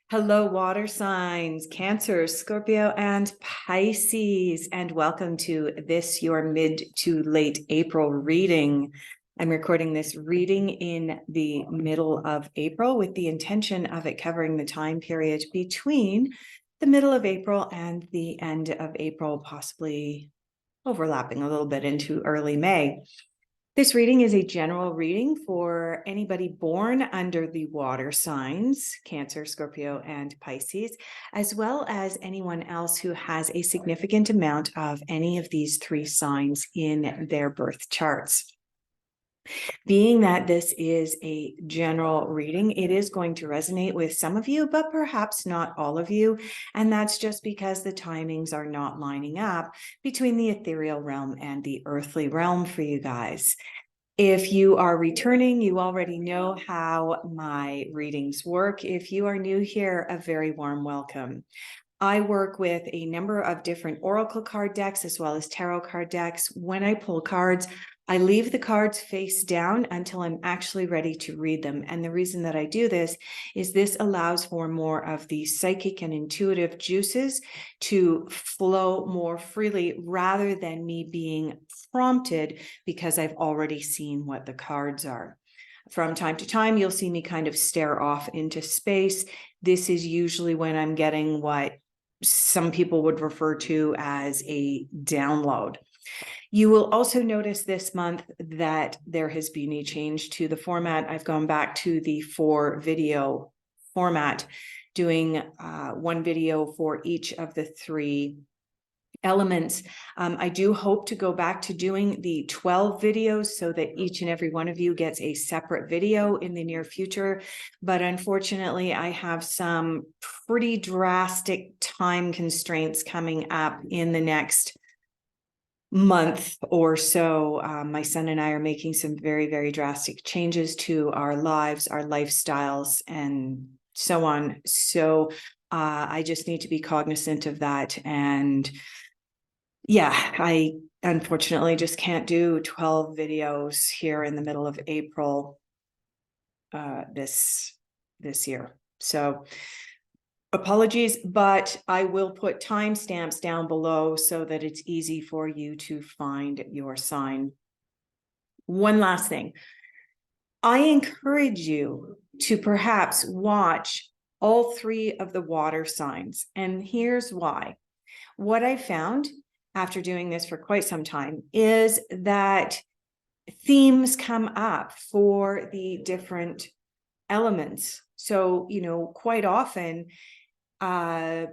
Hello, water signs, Cancer, Scorpio, and Pisces, and welcome to this, your mid to late April reading. I'm recording this reading in the middle of April with the intention of it covering the time period between the middle of April and the end of April, possibly overlapping a little bit into early May. This reading is a general reading for anybody born under the water signs, Cancer, Scorpio, and Pisces, as well as anyone else who has a significant amount of any of these three signs in their birth charts. Being that this is a general reading, it is going to resonate with some of you, but perhaps not all of you. And that's just because the timings are not lining up between the ethereal realm and the earthly realm for you guys. If you are returning, you already know how my readings work. If you are new here, a very warm welcome. I work with a number of different oracle card decks as well as tarot card decks. When I pull cards, I leave the cards face down until I'm actually ready to read them. And the reason that I do this is this allows for more of the psychic and intuitive juices to flow more freely rather than me being prompted because I've already seen what the cards are. From time to time, you'll see me kind of stare off into space. This is usually when I'm getting what some people would refer to as a download. You will also notice this month that there has been a change to the format. I've gone back to the 4-video format, doing one video for each of the three elements. I do hope to go back to doing the 12 videos so that each and every one of you gets a separate video in the near future. But unfortunately, I have some pretty drastic time constraints coming up in the next month or so. My son and I are making some very, very drastic changes to our lives, our lifestyles, and so on. So I just need to be cognizant of that. And yeah, I unfortunately just can't do 12 videos here in the middle of April this year. So apologies, but I will put timestamps down below so that it's easy for you to find your sign. One last thing. I encourage you to perhaps watch all three of the water signs. And here's why. What I found after doing this for quite some time is that themes come up for the different elements. So, quite often a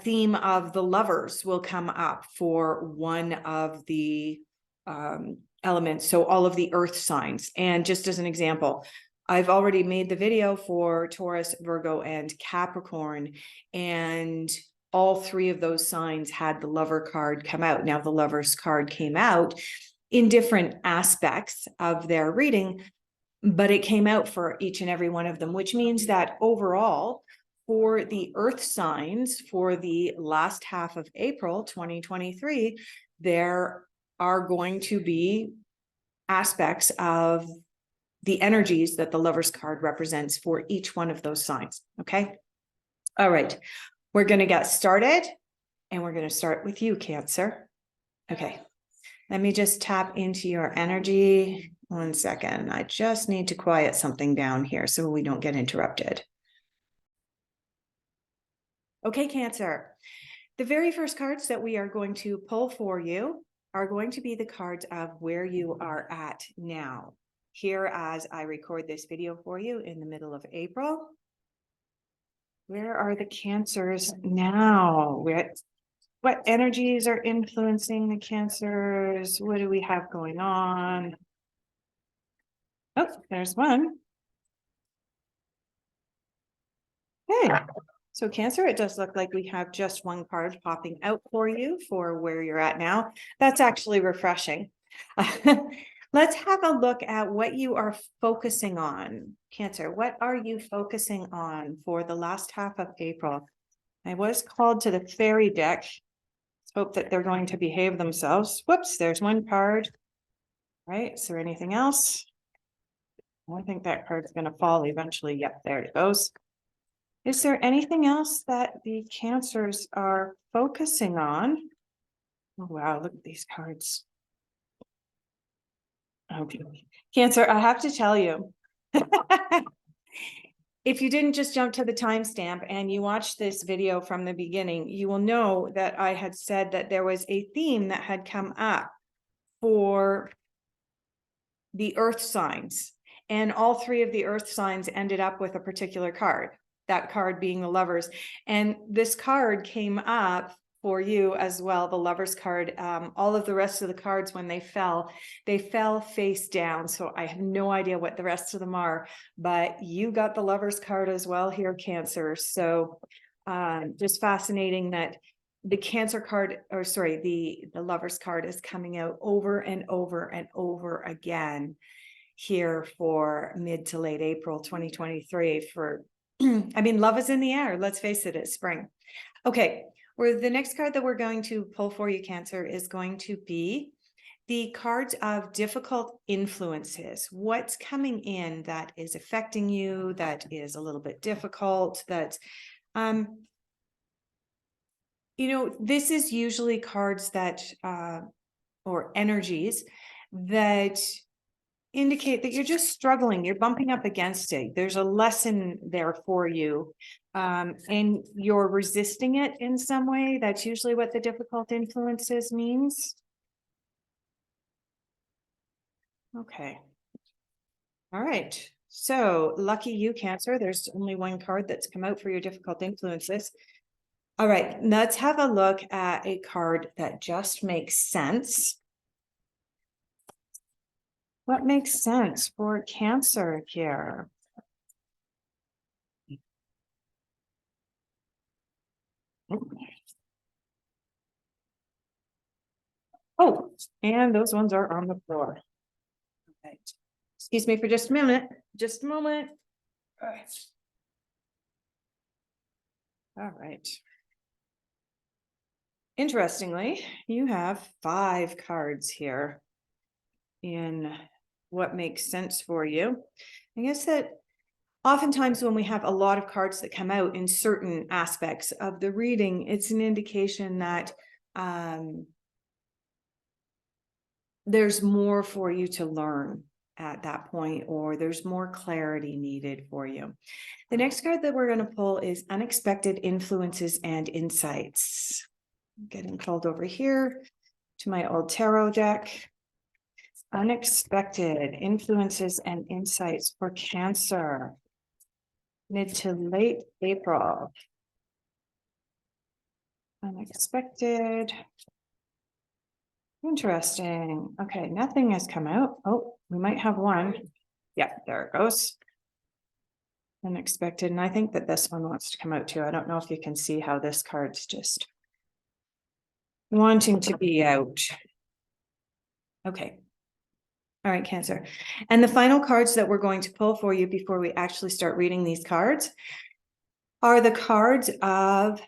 theme of the lovers will come up for one of the elements. So all of the earth signs. And just as an example, I've already made the video for Taurus, Virgo, and Capricorn, and all three of those signs had the lover card come out. Now the lover's card came out in different aspects of their reading, but it came out for each and every one of them, which means that overall, for the earth signs for the last half of April 2023, there are going to be aspects of the energies that the lover's card represents for each one of those signs. Okay. All right. We're going to get started, and we're going to start with you, Cancer. Okay. Let me just tap into your energy. 1 second. I just need to quiet something down here so we don't get interrupted. Okay, Cancer. The very first cards that we are going to pull for you are going to be the cards of where you are at now. Here, as I record this video for you in the middle of April, where are the Cancers now? What energies are influencing the Cancers? What do we have going on? Oh, there's one. Hey, so Cancer, it does look like we have just one card popping out for you for where you're at now. That's actually refreshing. Let's have a look at what you are focusing on. Cancer, what are you focusing on for the last half of April? I was called to the fairy deck. Let's hope that they're going to behave themselves. Whoops, there's one card. Right, is there anything else? I think that card's going to fall eventually. Yep, there it goes. Is there anything else that the Cancers are focusing on? Oh, wow, look at these cards. Okay. Cancer, I have to tell you, if you didn't just jump to the timestamp and you watched this video from the beginning, you will know that I had said that there was a theme that had come up for the earth signs, and all three of the earth signs ended up with a particular card, that card being the Lovers. And this card came up for you as well, the Lovers card. All of the rest of the cards, when they fell face down. So I have no idea what the rest of them are, but you got the Lovers card as well here, Cancer. So just fascinating that the Cancer card, or sorry, the Lovers card is coming out over and over and over again here for mid to late April 2023 for, I mean, love is in the air. Let's face it, it's spring. Okay, where the next card that we're going to pull for you, Cancer, is going to be the cards of difficult influences. What's coming in that is affecting you, that is a little bit difficult, that, you know, this is usually cards that, or energies that indicate that you're just struggling, you're bumping up against it. There's a lesson there for you, and you're resisting it in some way. That's usually what the difficult influences means. Okay. All right. So lucky you, Cancer. There's only one card that's come out for your difficult influences. All right, let's have a look at a card that just makes sense. What makes sense for Cancer here? Oh, and those ones are on the floor. Okay. Excuse me for just a minute. Just a moment. All right. All right. Interestingly, you have 5 cards here in what makes sense for you. I guess that oftentimes when we have a lot of cards that come out in certain aspects of the reading, it's an indication that there's more for you to learn at that point, or there's more clarity needed for you. The next card that we're going to pull is Unexpected Influences and Insights. I'm getting called over here to my old tarot deck. Unexpected Influences and Insights for Cancer, mid to late April. Unexpected. Interesting. Okay, nothing has come out. Oh, we might have one. Yeah, there it goes. Unexpected. And I think that this one wants to come out too. I don't know if you can see how this card's just wanting to be out. Okay. All right, Cancer. And the final cards that we're going to pull for you before we actually start reading these cards are the cards of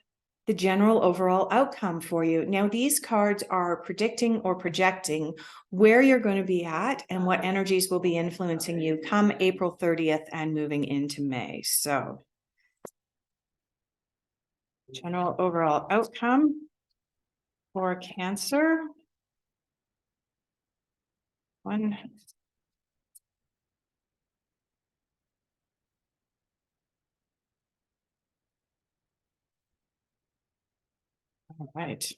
the general overall outcome for you. Now, these cards are predicting or projecting where you're going to be at and what energies will be influencing you come April 30th and moving into May. So, general overall outcome for Cancer. One. All right.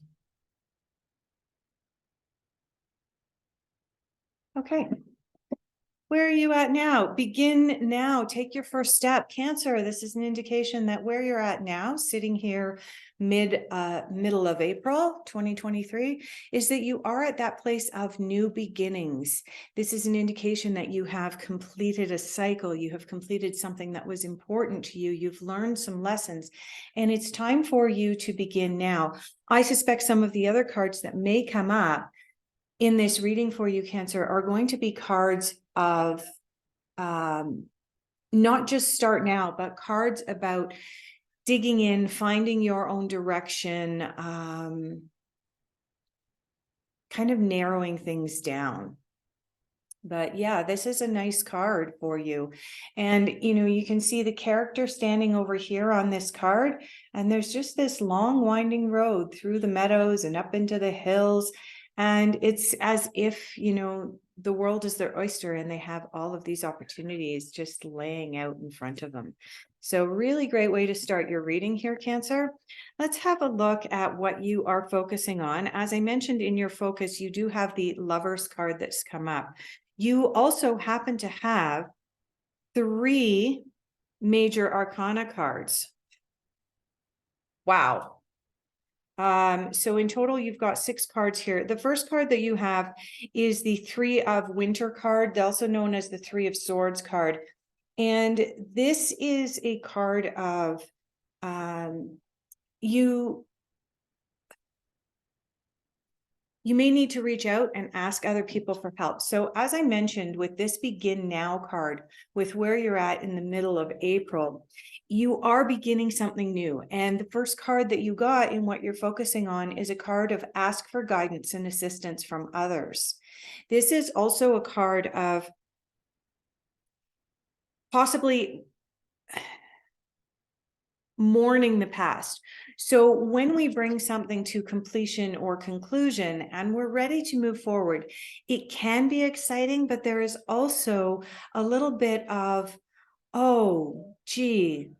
Okay. Where are you at now? Begin now. Take your first step. Cancer, this is an indication that where you're at now, sitting here middle of April 2023, is that you are at that place of new beginnings. This is an indication that you have completed a cycle. You have completed something that was important to you. You've learned some lessons, and it's time for you to begin now. I suspect some of the other cards that may come up in this reading for you, Cancer, are going to be cards of not just start now, but cards about digging in, finding your own direction, kind of narrowing things down. But yeah, this is a nice card for you. And, you can see the character standing over here on this card. And there's just this long winding road through the meadows and up into the hills. And it's as if, the world is their oyster and they have all of these opportunities just laying out in front of them. So really great way to start your reading here, Cancer. Let's have a look at what you are focusing on. As I mentioned in your focus, you do have the Lovers card that's come up. You also happen to have 3 major arcana cards. Wow. So in total, you've got 6 cards here. The first card that you have is the 3 of Winter card, also known as the 3 of Swords card. And this is a card of you may need to reach out and ask other people for help. So as I mentioned, with this Begin Now card, with where you're at in the middle of April, you are beginning something new. And the first card that you got in what you're focusing on is a card of ask for guidance and assistance from others. This is also a card of possibly mourning the past. So when we bring something to completion or conclusion and we're ready to move forward, it can be exciting, but there is also a little bit of, oh, gee,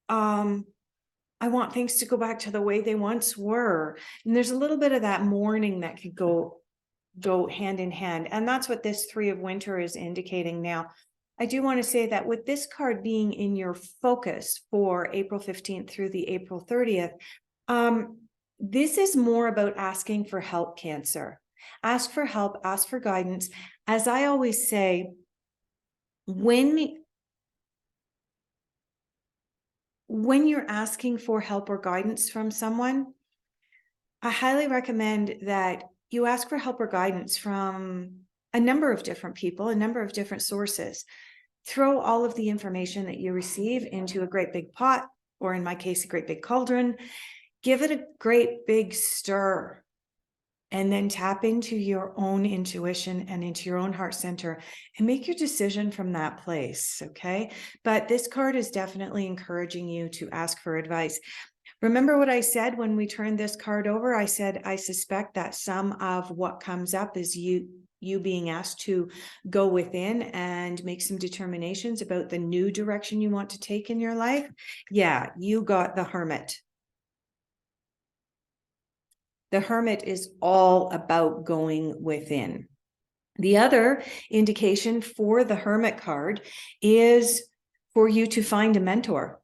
I want things to go back to the way they once were. And there's a little bit of that mourning that could go hand in hand. And that's what this 3 of Winter is indicating. Now, I do want to say that with this card being in your focus for April 15th through the April 30th, this is more about asking for help, Cancer. Ask for help, ask for guidance. As I always say, when you're asking for help or guidance from someone, I highly recommend that you ask for help or guidance from a number of different people, a number of different sources. Throw all of the information that you receive into a great big pot, or in my case, a great big cauldron. Give it a great big stir, and then tap into your own intuition and into your own heart center and make your decision from that place, okay? But this card is definitely encouraging you to ask for advice. Remember what I said when we turned this card over? I said, I suspect that some of what comes up is you being asked to go within and make some determinations about the new direction you want to take in your life. Yeah, you got the Hermit. The Hermit is all about going within. The other indication for the Hermit card is for you to find a mentor.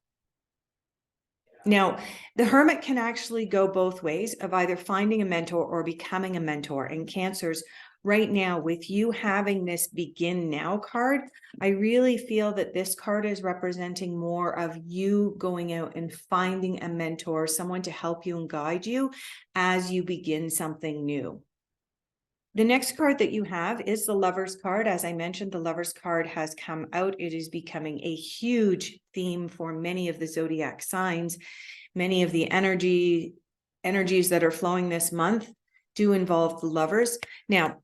Now, the Hermit can actually go both ways of either finding a mentor or becoming a mentor. And Cancers, right now, with you having this Begin Now card, I really feel that this card is representing more of you going out and finding a mentor, someone to help you and guide you as you begin something new. The next card that you have is the Lovers card. As I mentioned, the Lovers card has come out. It is becoming a huge theme for many of the zodiac signs. Many of the energies that are flowing this month do involve the Lovers. Now,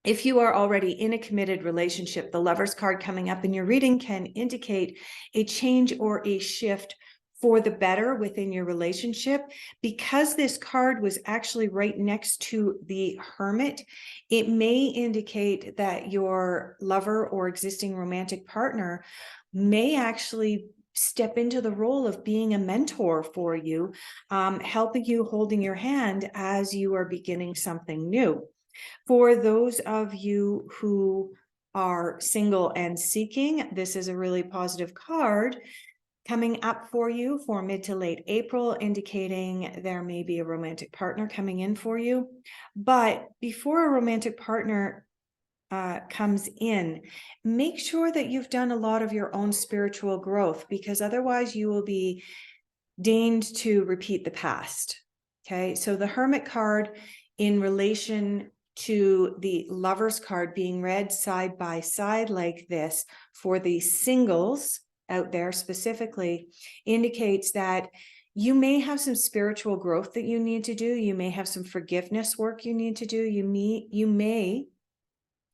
if you are already in a committed relationship, the Lovers card coming up in your reading can indicate a change or a shift for the better within your relationship. Because this card was actually right next to the Hermit, it may indicate that your lover or existing romantic partner may actually step into the role of being a mentor for you, helping you, holding your hand as you are beginning something new. For those of you who are single and seeking, this is a really positive card coming up for you for mid to late April, indicating there may be a romantic partner coming in for you. But before a romantic partner comes in, make sure that you've done a lot of your own spiritual growth, because otherwise you will be deigned to repeat the past. Okay, so the Hermit card in relation to the Lovers card being read side by side like this for the singles out there specifically indicates that you may have some spiritual growth that you need to do. You may have some forgiveness work you need to do. You may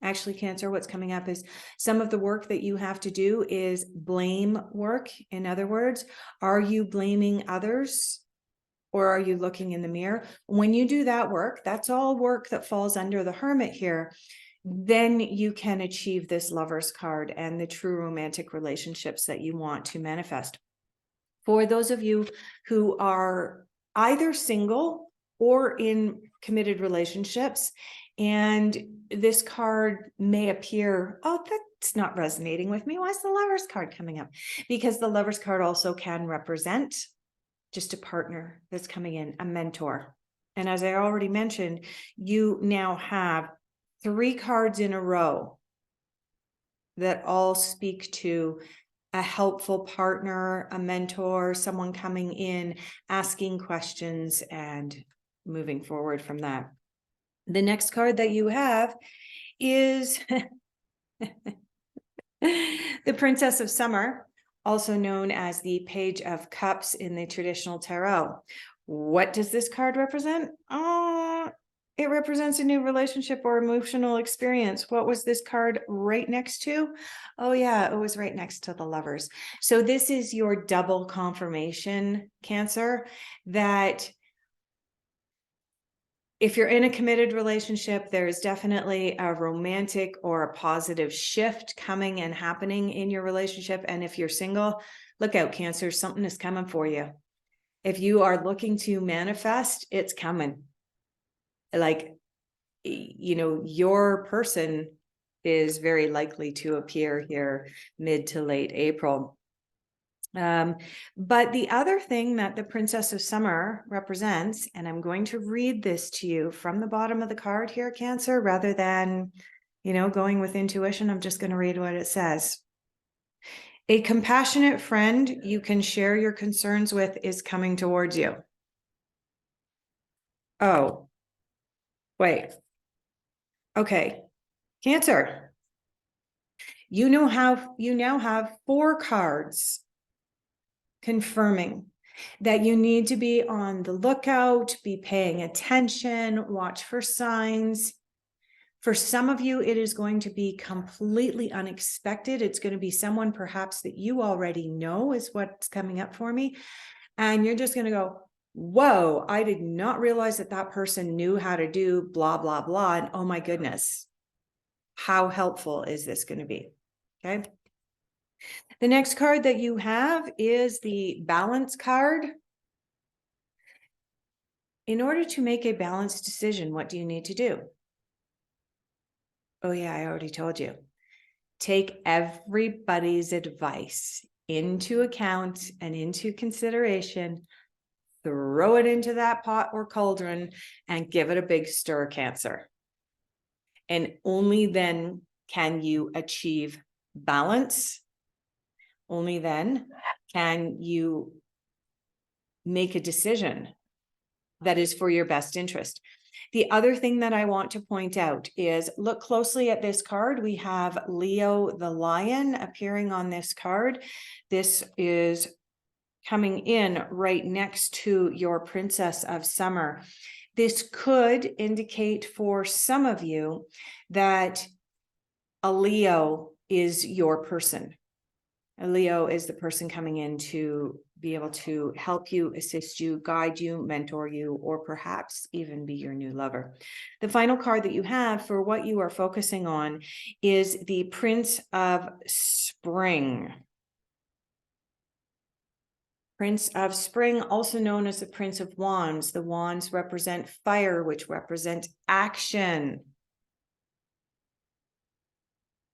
Actually, Cancer, what's coming up is some of the work that you have to do is blame work. In other words, are you blaming others or are you looking in the mirror? When you do that work, that's all work that falls under the Hermit here. Then you can achieve this Lover's card and the true romantic relationships that you want to manifest. For those of you who are either single or in committed relationships, and this card may appear, oh, that's not resonating with me. Why is the Lover's card coming up? Because the Lover's card also can represent just a partner that's coming in, a mentor. And as I already mentioned, you now have 3 cards in a row that all speak to a helpful partner, a mentor, someone coming in, asking questions and moving forward from that. The next card that you have is the Princess of Summer, also known as the Page of Cups in the traditional tarot. What does this card represent? It represents a new relationship or emotional experience. What was this card right next to? Oh yeah, it was right next to the Lovers. So this is your double confirmation, Cancer, that if you're in a committed relationship, there is definitely a romantic or a positive shift coming and happening in your relationship. And if you're single, look out, Cancer, something is coming for you. If you are looking to manifest, it's coming. Like, you know, your person is very likely to appear here mid to late April. But the other thing that the Princess of Summer represents, and I'm going to read this to you from the bottom of the card here, Cancer, rather than, you know, going with intuition, I'm just going to read what it says. A compassionate friend you can share your concerns with is coming towards you. Oh, wait. Okay. Cancer. You now have 4 cards confirming that you need to be on the lookout, be paying attention, watch for signs. For some of you, it is going to be completely unexpected. It's going to be someone perhaps that you already know is what's coming up for me. And you're just going to go, whoa, I did not realize that that person knew how to do blah, blah, blah. And oh my goodness, how helpful is this going to be? Okay. The next card that you have is the Balance card. In order to make a balanced decision, what do you need to do? Oh yeah, I already told you. Take everybody's advice into account and into consideration, throw it into that pot or cauldron and give it a big stir, Cancer. And only then can you achieve balance. Only then can you make a decision that is for your best interest. The other thing that I want to point out is look closely at this card. We have Leo the Lion appearing on this card. This is coming in right next to your Princess of Summer. This could indicate for some of you that a Leo is your person. A Leo is the person coming in to be able to help you, assist you, guide you, mentor you, or perhaps even be your new lover. The final card that you have for what you are focusing on is the Prince of Spring. Prince of Spring, also known as the Prince of Wands. The wands represent fire, which represent action.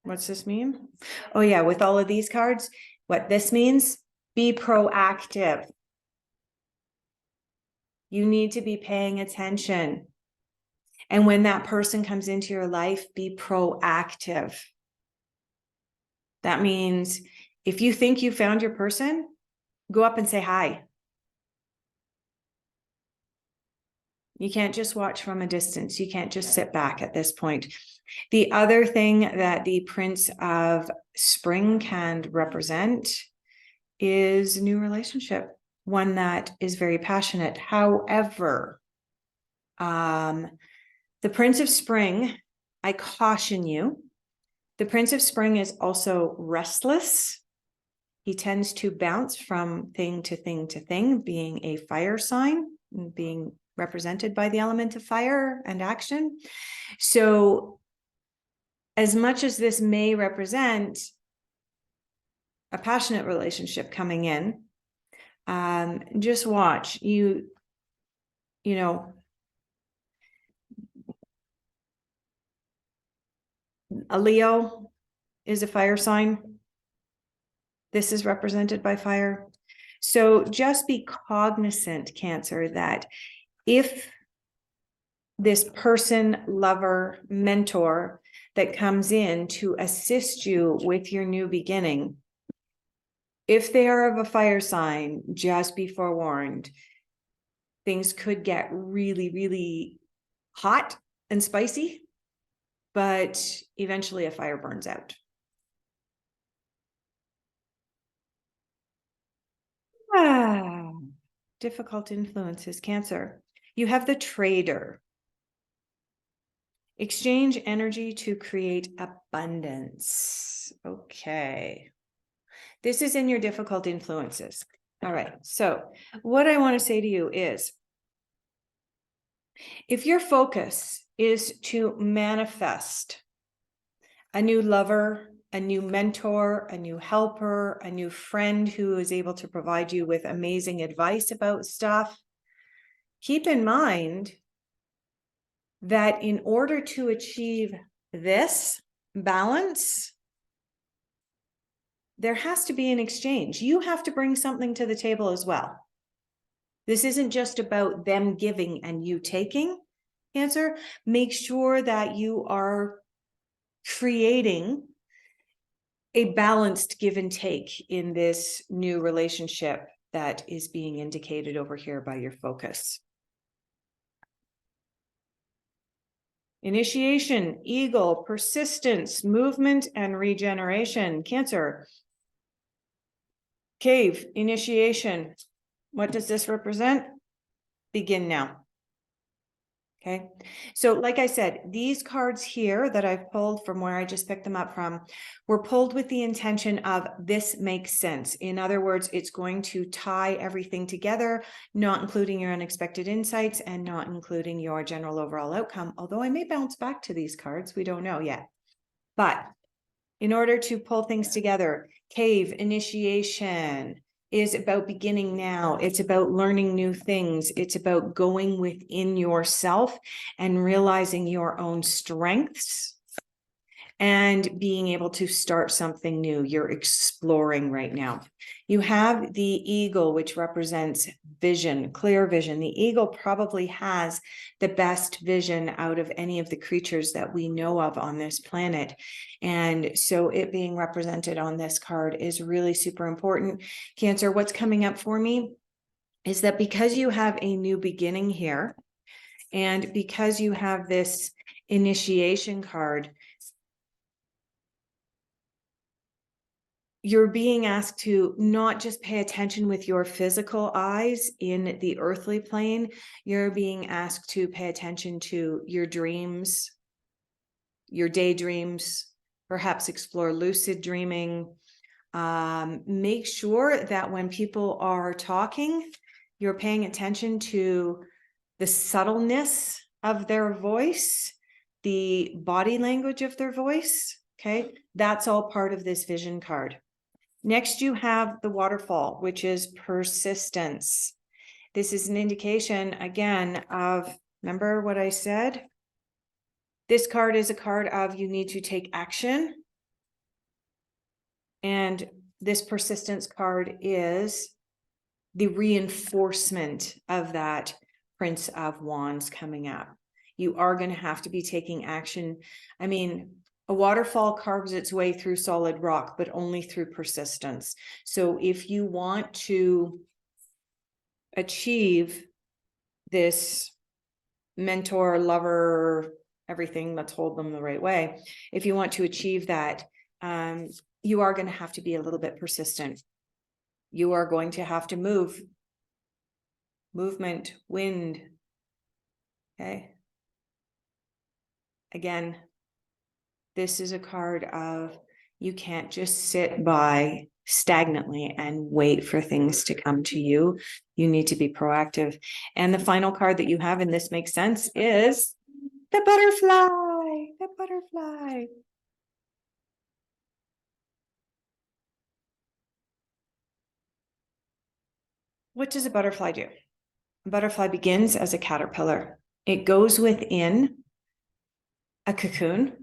What's this mean? Oh yeah, with all of these cards, what this means, be proactive. You need to be paying attention. And when that person comes into your life, be proactive. That means if you think you found your person, go up and say hi. You can't just watch from a distance. You can't just sit back at this point. The other thing that the Prince of Spring can represent is a new relationship, one that is very passionate. However, the Prince of Spring I caution you. The Prince of Spring is also restless. He tends to bounce from thing to thing to thing, being a fire sign, being represented by the element of fire and action. So as much as this may represent a passionate relationship coming in, just watch. You know, a Leo is a fire sign. This is represented by fire. So just be cognizant, Cancer, that if this person, lover, mentor that comes in to assist you with your new beginning, if they are of a fire sign, just be forewarned. Things could get really, really hot and spicy, but eventually a fire burns out. Difficult influences, Cancer. You have the Trader. Exchange energy to create abundance. Okay. This is in your difficult influences. All right. So what I want to say to you is, if your focus is to manifest a new lover, a new mentor, a new helper, a new friend who is able to provide you with amazing advice about stuff, keep in mind that in order to achieve this balance, there has to be an exchange. You have to bring something to the table as well. This isn't just about them giving and you taking, Cancer. Make sure that you are creating a balanced give and take in this new relationship that is being indicated over here by your focus. Initiation, eagle, persistence, movement, and regeneration. Cancer. Cave, initiation. What does this represent? Begin now. Okay. So like I said, these cards here that I've pulled from where I just picked them up from were pulled with the intention of this makes sense. In other words, it's going to tie everything together, not including your unexpected insights and not including your general overall outcome. Although I may bounce back to these cards, we don't know yet. But in order to pull things together, cave, initiation, is about beginning now. It's about learning new things. It's about going within yourself and realizing your own strengths and being able to start something new. You're exploring right now. You have the eagle, which represents vision, clear vision. The eagle probably has the best vision out of any of the creatures that we know of on this planet. And so it being represented on this card is really super important. Cancer, what's coming up for me is that because you have a new beginning here, and because you have this initiation card, you're being asked to not just pay attention with your physical eyes in the earthly plane. You're being asked to pay attention to your dreams, your daydreams, perhaps explore lucid dreaming. Make sure that when people are talking, you're paying attention to the subtleness of their voice, the body language of their voice. Okay, that's all part of this vision card. Next, you have the waterfall, which is persistence. This is an indication, again, of, remember what I said? This card is a card of you need to take action. And this persistence card is the reinforcement of that Prince of Wands coming up. You are going to have to be taking action. I mean, a waterfall carves its way through solid rock, but only through persistence. So if you want to achieve this mentor, lover, everything, let's hold them the right way. If you want to achieve that, you are going to have to be a little bit persistent. You are going to have to move. Movement, wind. Okay. Again, This is a card of you can't just sit by stagnantly and wait for things to come to you. You need to be proactive. And the final card that you have, and this makes sense, is the butterfly. The butterfly. What does a butterfly do? A butterfly begins as a caterpillar. It goes within a cocoon.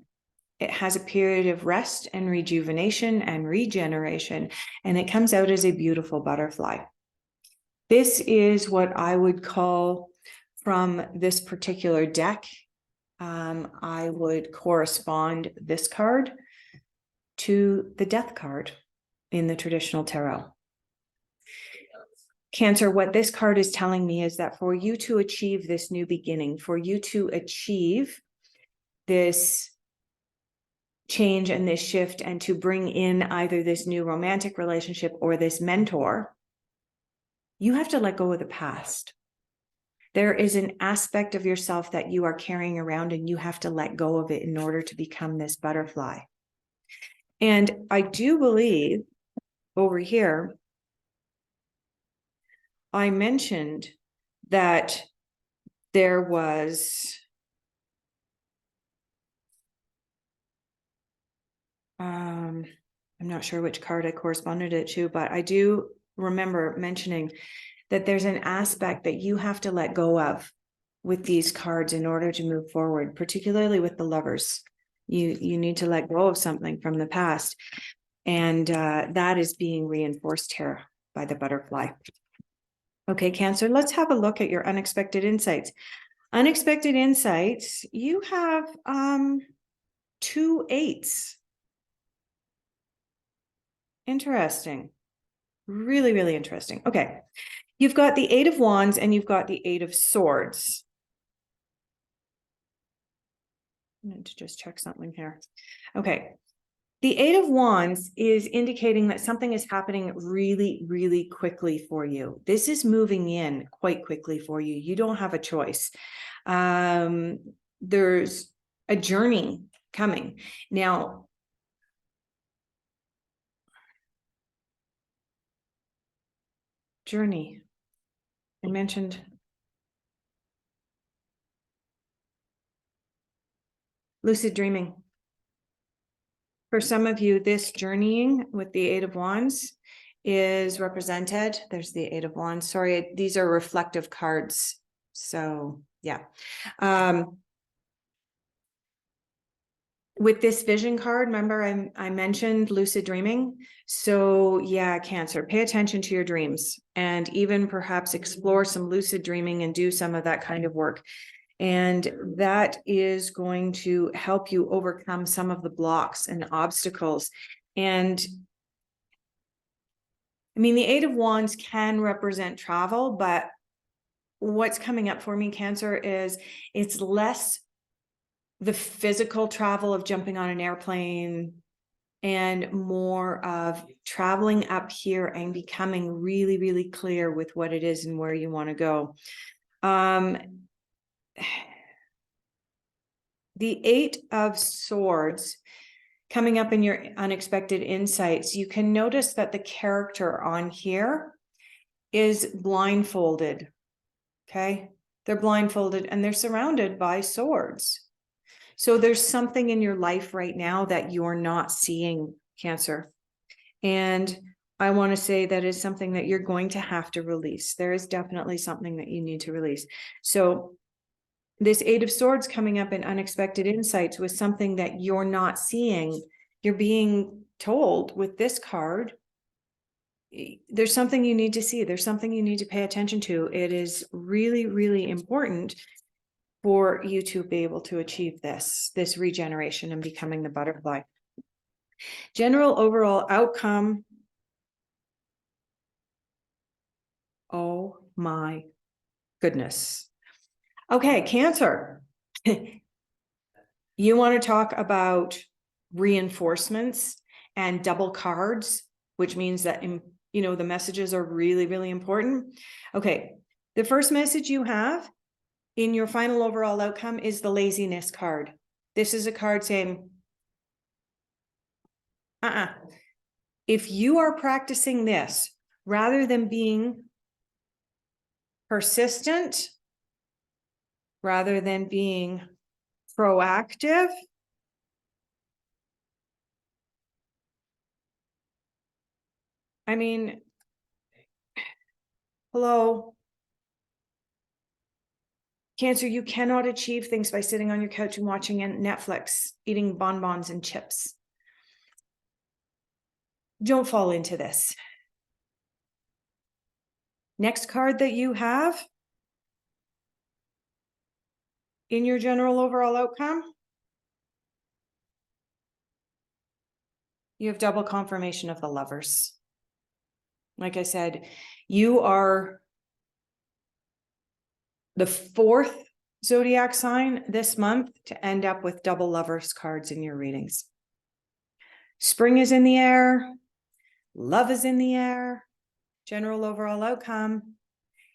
It has a period of rest and rejuvenation and regeneration, and it comes out as a beautiful butterfly. This is what I would call, from this particular deck, I would correspond this card to the death card in the traditional tarot. Cancer, what this card is telling me is that for you to achieve this new beginning, for you to achieve this change and this shift, and to bring in either this new romantic relationship or this mentor, you have to let go of the past. There is an aspect of yourself that you are carrying around, and you have to let go of it in order to become this butterfly. And I do believe over here, I mentioned that there was I'm not sure which card I corresponded it to, but I do remember mentioning that there's an aspect that you have to let go of with these cards in order to move forward, particularly with the Lovers. You need to let go of something from the past, and that is being reinforced here by the butterfly. Okay, Cancer, let's have a look at your unexpected insights. Unexpected insights, you have 2 8s. Interesting. Really, really interesting. Okay. You've got the 8 of Wands and you've got the 8 of Swords. I need to just check something here. Okay. The 8 of Wands is indicating that something is happening really, really quickly for you. This is moving in quite quickly for you. You don't have a choice. There's a journey coming. Now, journey. I mentioned lucid dreaming. For some of you, this journeying with the 8 of Wands is represented. There's the 8 of Wands. Sorry, these are reflective cards. So, yeah. With this vision card, remember I mentioned lucid dreaming. So yeah, Cancer, pay attention to your dreams, and even perhaps explore some lucid dreaming and do some of that kind of work. And that is going to help you overcome some of the blocks and obstacles. And I mean, the 8 of Wands can represent travel, but what's coming up for me, Cancer, is it's less the physical travel of jumping on an airplane and more of traveling up here and becoming really, really clear with what it is and where you want to go. The 8 of Swords coming up in your unexpected insights, you can notice that the character on here is blindfolded. Okay, they're blindfolded and they're surrounded by swords. So there's something in your life right now that you're not seeing, Cancer. And I want to say that is something that you're going to have to release. There is definitely something that you need to release. So this 8 of Swords coming up in unexpected insights was something that you're not seeing. You're being told with this card, there's something you need to see. There's something you need to pay attention to. It is really, really important for you to be able to achieve this regeneration and becoming the butterfly. General overall outcome. Oh my goodness. Okay, Cancer. You want to talk about reinforcements and double cards, which means that, the messages are really, really important. Okay, the first message you have in your final overall outcome is the laziness card. This is a card saying, If you are practicing this, rather than being persistent, rather than being proactive, I mean, hello, Cancer, you cannot achieve things by sitting on your couch and watching Netflix, eating bonbons and chips. Don't fall into this. Next card that you have in your general overall outcome, you have double confirmation of the Lovers. Like I said, you are the fourth zodiac sign this month to end up with double Lovers cards in your readings. Spring is in the air. Love is in the air. General overall outcome.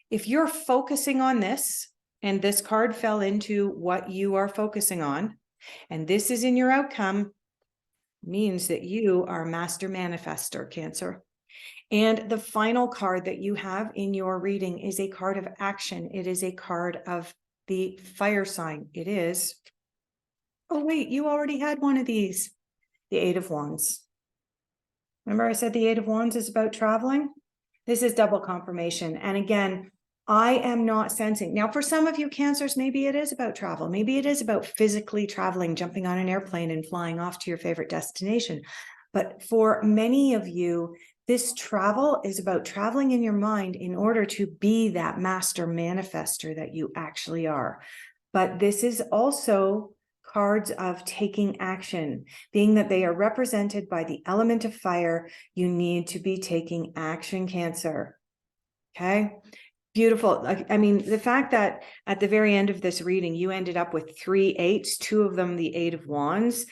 If you're focusing on this, and this card fell into what you are focusing on, and this is in your outcome, means that you are a master manifestor, Cancer. And the final card that you have in your reading is a card of action. It is a card of the fire sign. It is, oh wait, you already had one of these, the Eight of Wands. Remember I said the Eight of Wands is about traveling? This is double confirmation. And again, I am not sensing. Now, for some of you Cancers, maybe it is about travel. Maybe it is about physically traveling, jumping on an airplane and flying off to your favorite destination. But for many of you, this travel is about traveling in your mind in order to be that master manifester that you actually are. But this is also cards of taking action, being that they are represented by the element of fire. You need to be taking action, Cancer. Okay. Beautiful. I mean, the fact that at the very end of this reading, you ended up with 3 8s, 2 of them, the Eight of Wands.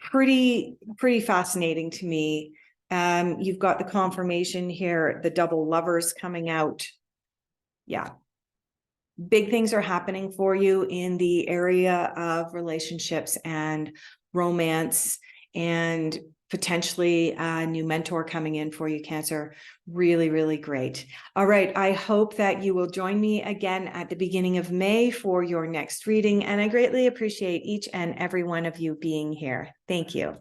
Pretty fascinating to me. You've got the confirmation here, the double Lovers coming out. Yeah. Big things are happening for you in the area of relationships and romance, and potentially a new mentor coming in for you, Cancer. Really, really great. All right. I hope that you will join me again at the beginning of May for your next reading. And I greatly appreciate each and every one of you being here. Thank you.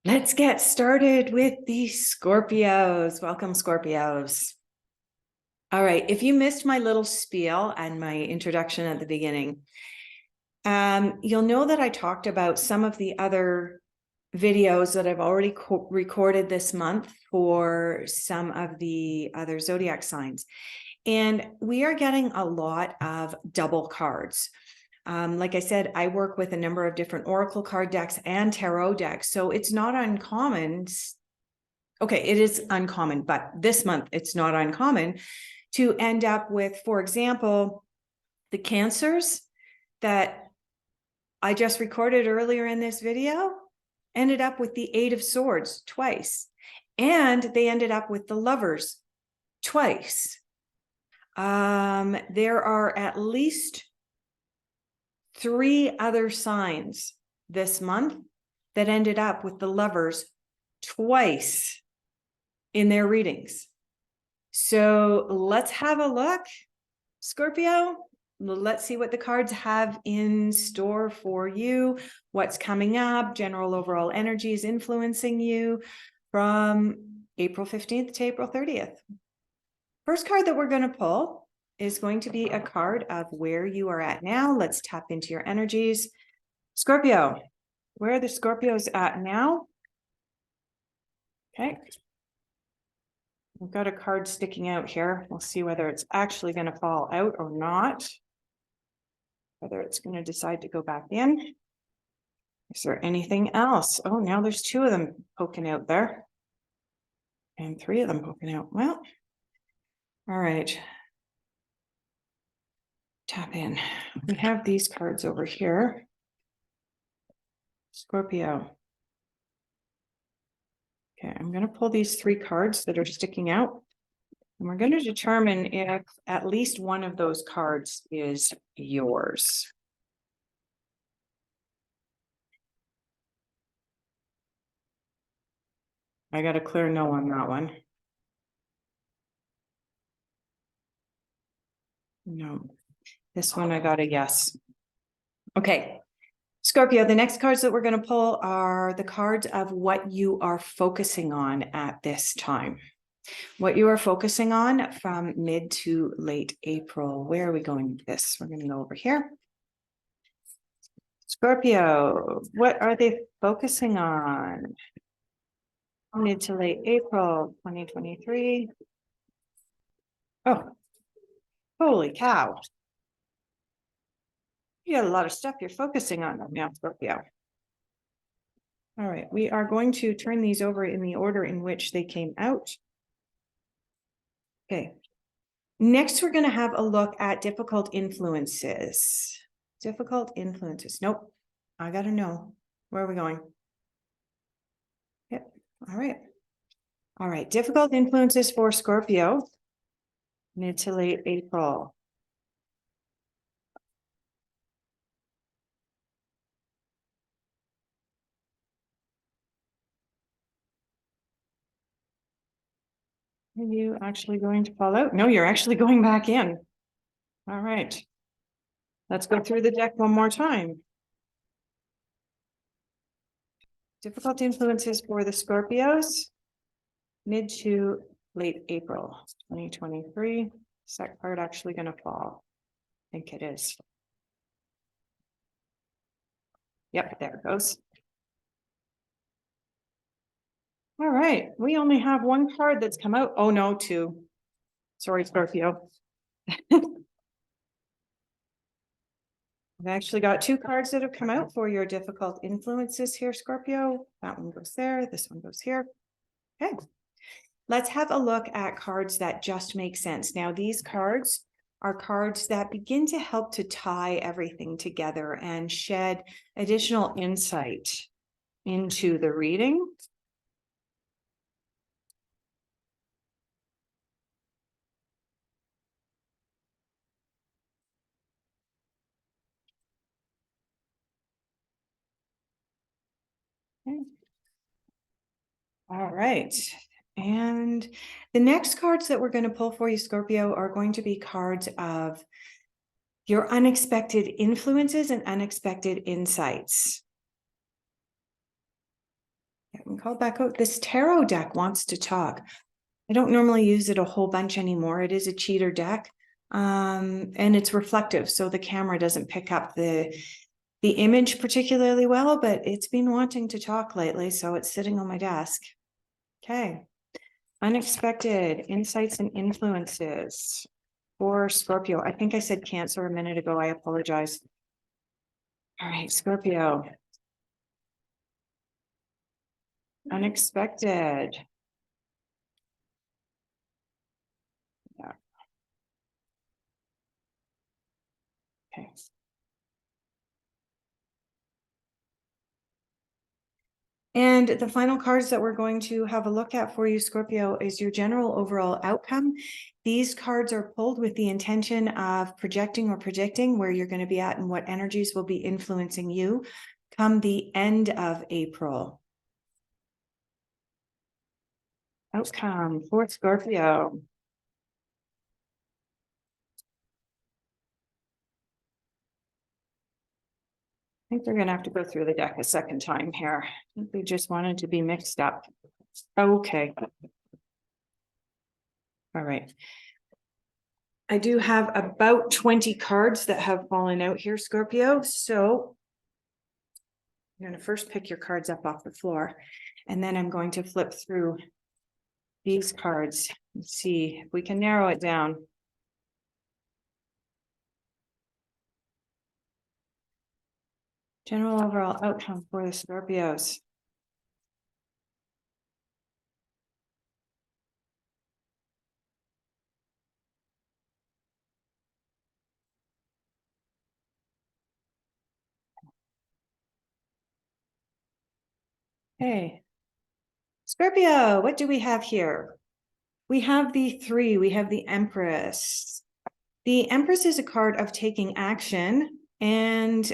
Let's get started with the Scorpios. Welcome, Scorpios. All right. If you missed my little spiel and my introduction at the beginning, you'll know that I talked about some of the other videos that I've already recorded this month for some of the other zodiac signs. And we are getting a lot of double cards. Like I said, I work with a number of different oracle card decks and tarot decks. So it's not uncommon. Okay, it is uncommon, but this month it's not uncommon to end up with, for example, the Cancers that I just recorded earlier in this video ended up with the Eight of Swords twice, and they ended up with the Lovers twice. There are at least 3 other signs this month that ended up with the Lovers twice in their readings. So let's have a look, Scorpio. Let's see what the cards have in store for you, what's coming up, general overall energies influencing you from April 15th to April 30th. First card that we're going to pull is going to be a card of where you are at now. Let's tap into your energies. Scorpio, where are the Scorpios at now? Okay. We've got a card sticking out here. We'll see whether it's actually going to fall out or not. Whether it's going to decide to go back in. Is there anything else? Oh, now there's 2 of them poking out there. And 3 of them poking out. Well, all right. Tap in. We have these cards over here. Scorpio. Okay, I'm going to pull these 3 cards that are sticking out. And we're going to determine if at least one of those cards is yours. I got a clear no on that one. No, this one I got a yes. Okay. Scorpio, the next cards that we're going to pull are the cards of what you are focusing on at this time. What you are focusing on from mid to late April. Where are we going with this? We're going to go over here. Scorpio, what are they focusing on? Mid to late April 2023. Oh, holy cow. You got a lot of stuff you're focusing on now, Scorpio. All right, we are going to turn these over in the order in which they came out. Okay. Next, we're going to have a look at difficult influences. Difficult influences. Nope. I got to know. Where are we going? Yep. All right. All right. Difficult influences for Scorpio. Mid to late April. Are you actually going to fall out? No, you're actually going back in. All right. Let's go through the deck one more time. Difficult influences for the Scorpios. Mid to late April 2023. Is that card actually going to fall? I think it is. Yep, there it goes. All right, we only have one card that's come out. Oh no, two. Sorry, Scorpio. I've actually got two cards that have come out for your difficult influences here, Scorpio. That one goes there, this one goes here. Okay, let's have a look at cards that just make sense. Now, these cards are cards that begin to help to tie everything together and shed additional insight into the reading. Okay. All right. And the next cards that we're going to pull for you, Scorpio, are going to be cards of your unexpected influences and unexpected insights. I can call back out. This tarot deck wants to talk. I don't normally use it a whole bunch anymore. It is a cheater deck, and it's reflective, so the camera doesn't pick up the image particularly well, but it's been wanting to talk lately, so it's sitting on my desk. Okay. Unexpected insights and influences for Scorpio. I think I said Cancer a minute ago. I apologize. All right, Scorpio. Unexpected. Yeah. Okay. And the final cards that we're going to have a look at for you, Scorpio, is your general overall outcome. These cards are pulled with the intention of projecting or predicting where you're going to be at and what energies will be influencing you come the end of April. Outcome for Scorpio. I think they're going to have to go through the deck a second time here. I think they just wanted to be mixed up. Okay. All right. I do have about 20 cards that have fallen out here, Scorpio. So I'm going to first pick your cards up off the floor, and then I'm going to flip through these cards and see if we can narrow it down. General overall outcome for the Scorpios. Hey, Scorpio, what do we have here? We have the 3, we have the Empress. The Empress is a card of taking action and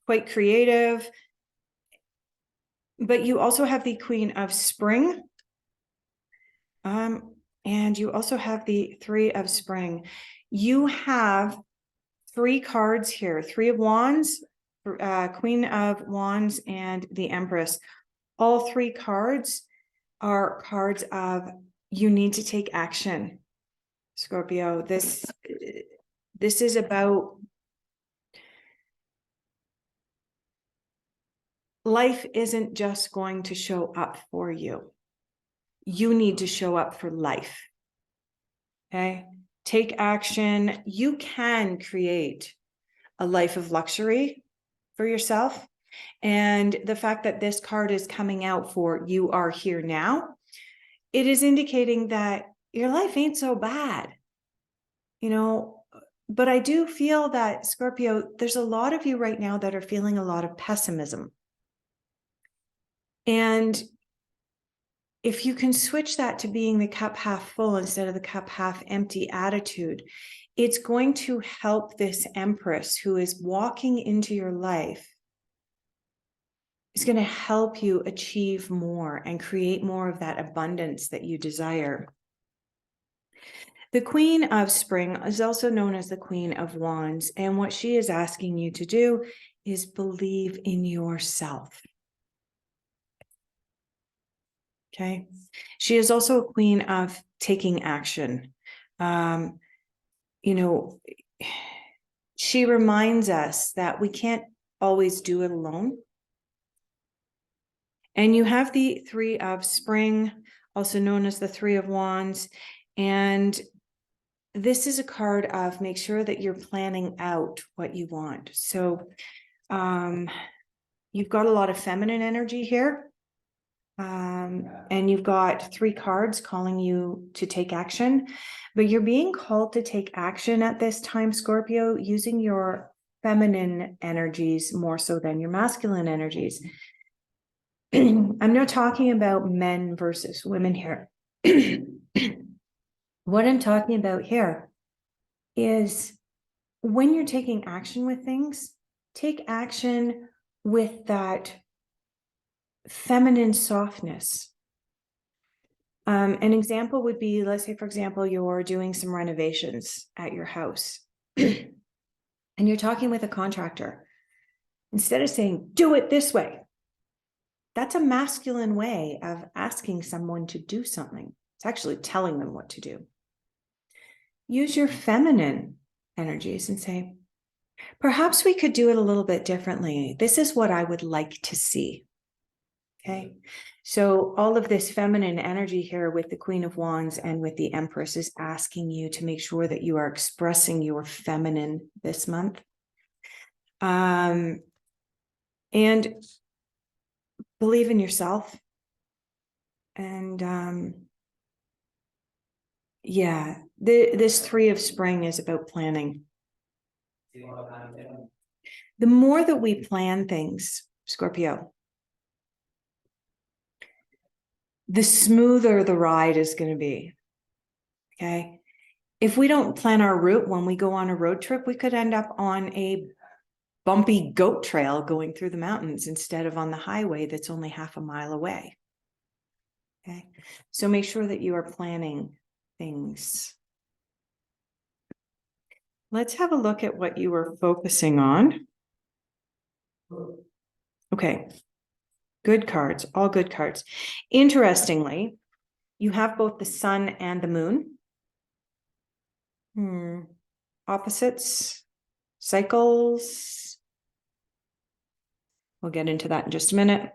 quite creative. But you also have the Queen of Spring. And you also have the Three of Spring. You have three cards here, Three of Wands, Queen of Wands, and the Empress. All three cards are cards of you need to take action, Scorpio. This is about life isn't just going to show up for you. You need to show up for life. Okay? Take action. You can create a life of luxury for yourself. And the fact that this card is coming out for you are here now, it is indicating that your life ain't so bad, you know. But I do feel that, Scorpio, there's a lot of you right now that are feeling a lot of pessimism. And if you can switch that to being the cup half full instead of the cup half empty attitude, it's going to help this Empress who is walking into your life. It's going to help you achieve more and create more of that abundance that you desire. The Queen of Spring is also known as the Queen of Wands. And what she is asking you to do is believe in yourself. Okay. She is also a queen of taking action. You know, she reminds us that we can't always do it alone. And you have the Three of Spring, also known as the Three of Wands. And this is a card of make sure that you're planning out what you want. So you've got a lot of feminine energy here. And you've got three cards calling you to take action, but you're being called to take action at this time, Scorpio, using your feminine energies more so than your masculine energies. I'm not talking about men versus women here. What I'm talking about here is when you're taking action with things, take action with that feminine softness. An example would be, let's say, for example, you're doing some renovations at your house and you're talking with a contractor. Instead of saying, do it this way, that's a masculine way of asking someone to do something. It's actually telling them what to do. Use your feminine energies and say, perhaps we could do it a little bit differently. This is what I would like to see. Okay, so all of this feminine energy here with the Queen of Wands and with the Empress is asking you to make sure that you are expressing your feminine this month. And believe in yourself. And yeah, this Three of Spring is about planning. The more that we plan things, Scorpio, the smoother the ride is going to be. Okay. If we don't plan our route when we go on a road trip, we could end up on a bumpy goat trail going through the mountains instead of on the highway that's only half a mile away. Okay. So make sure that you are planning things. Let's have a look at what you were focusing on. Okay. Good cards, all good cards. Interestingly, you have both the sun and the moon. Opposites, cycles. We'll get into that in just a minute.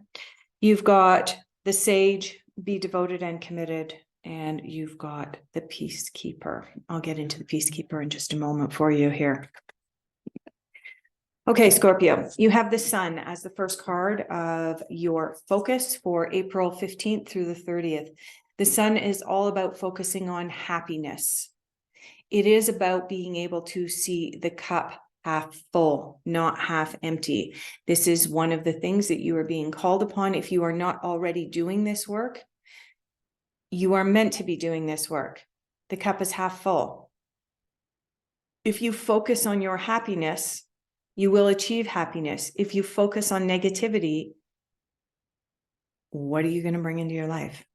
You've got the Sage, be devoted and committed, and you've got the Peacekeeper. I'll get into the Peacekeeper in just a moment for you here. Okay, Scorpio, you have the sun as the first card of your focus for April 15th through the 30th. The sun is all about focusing on happiness. It is about being able to see the cup half full, not half empty. This is one of the things that you are being called upon. If you are not already doing this work, you are meant to be doing this work. The cup is half full. If you focus on your happiness, you will achieve happiness. If you focus on negativity, What are you going to bring into your life?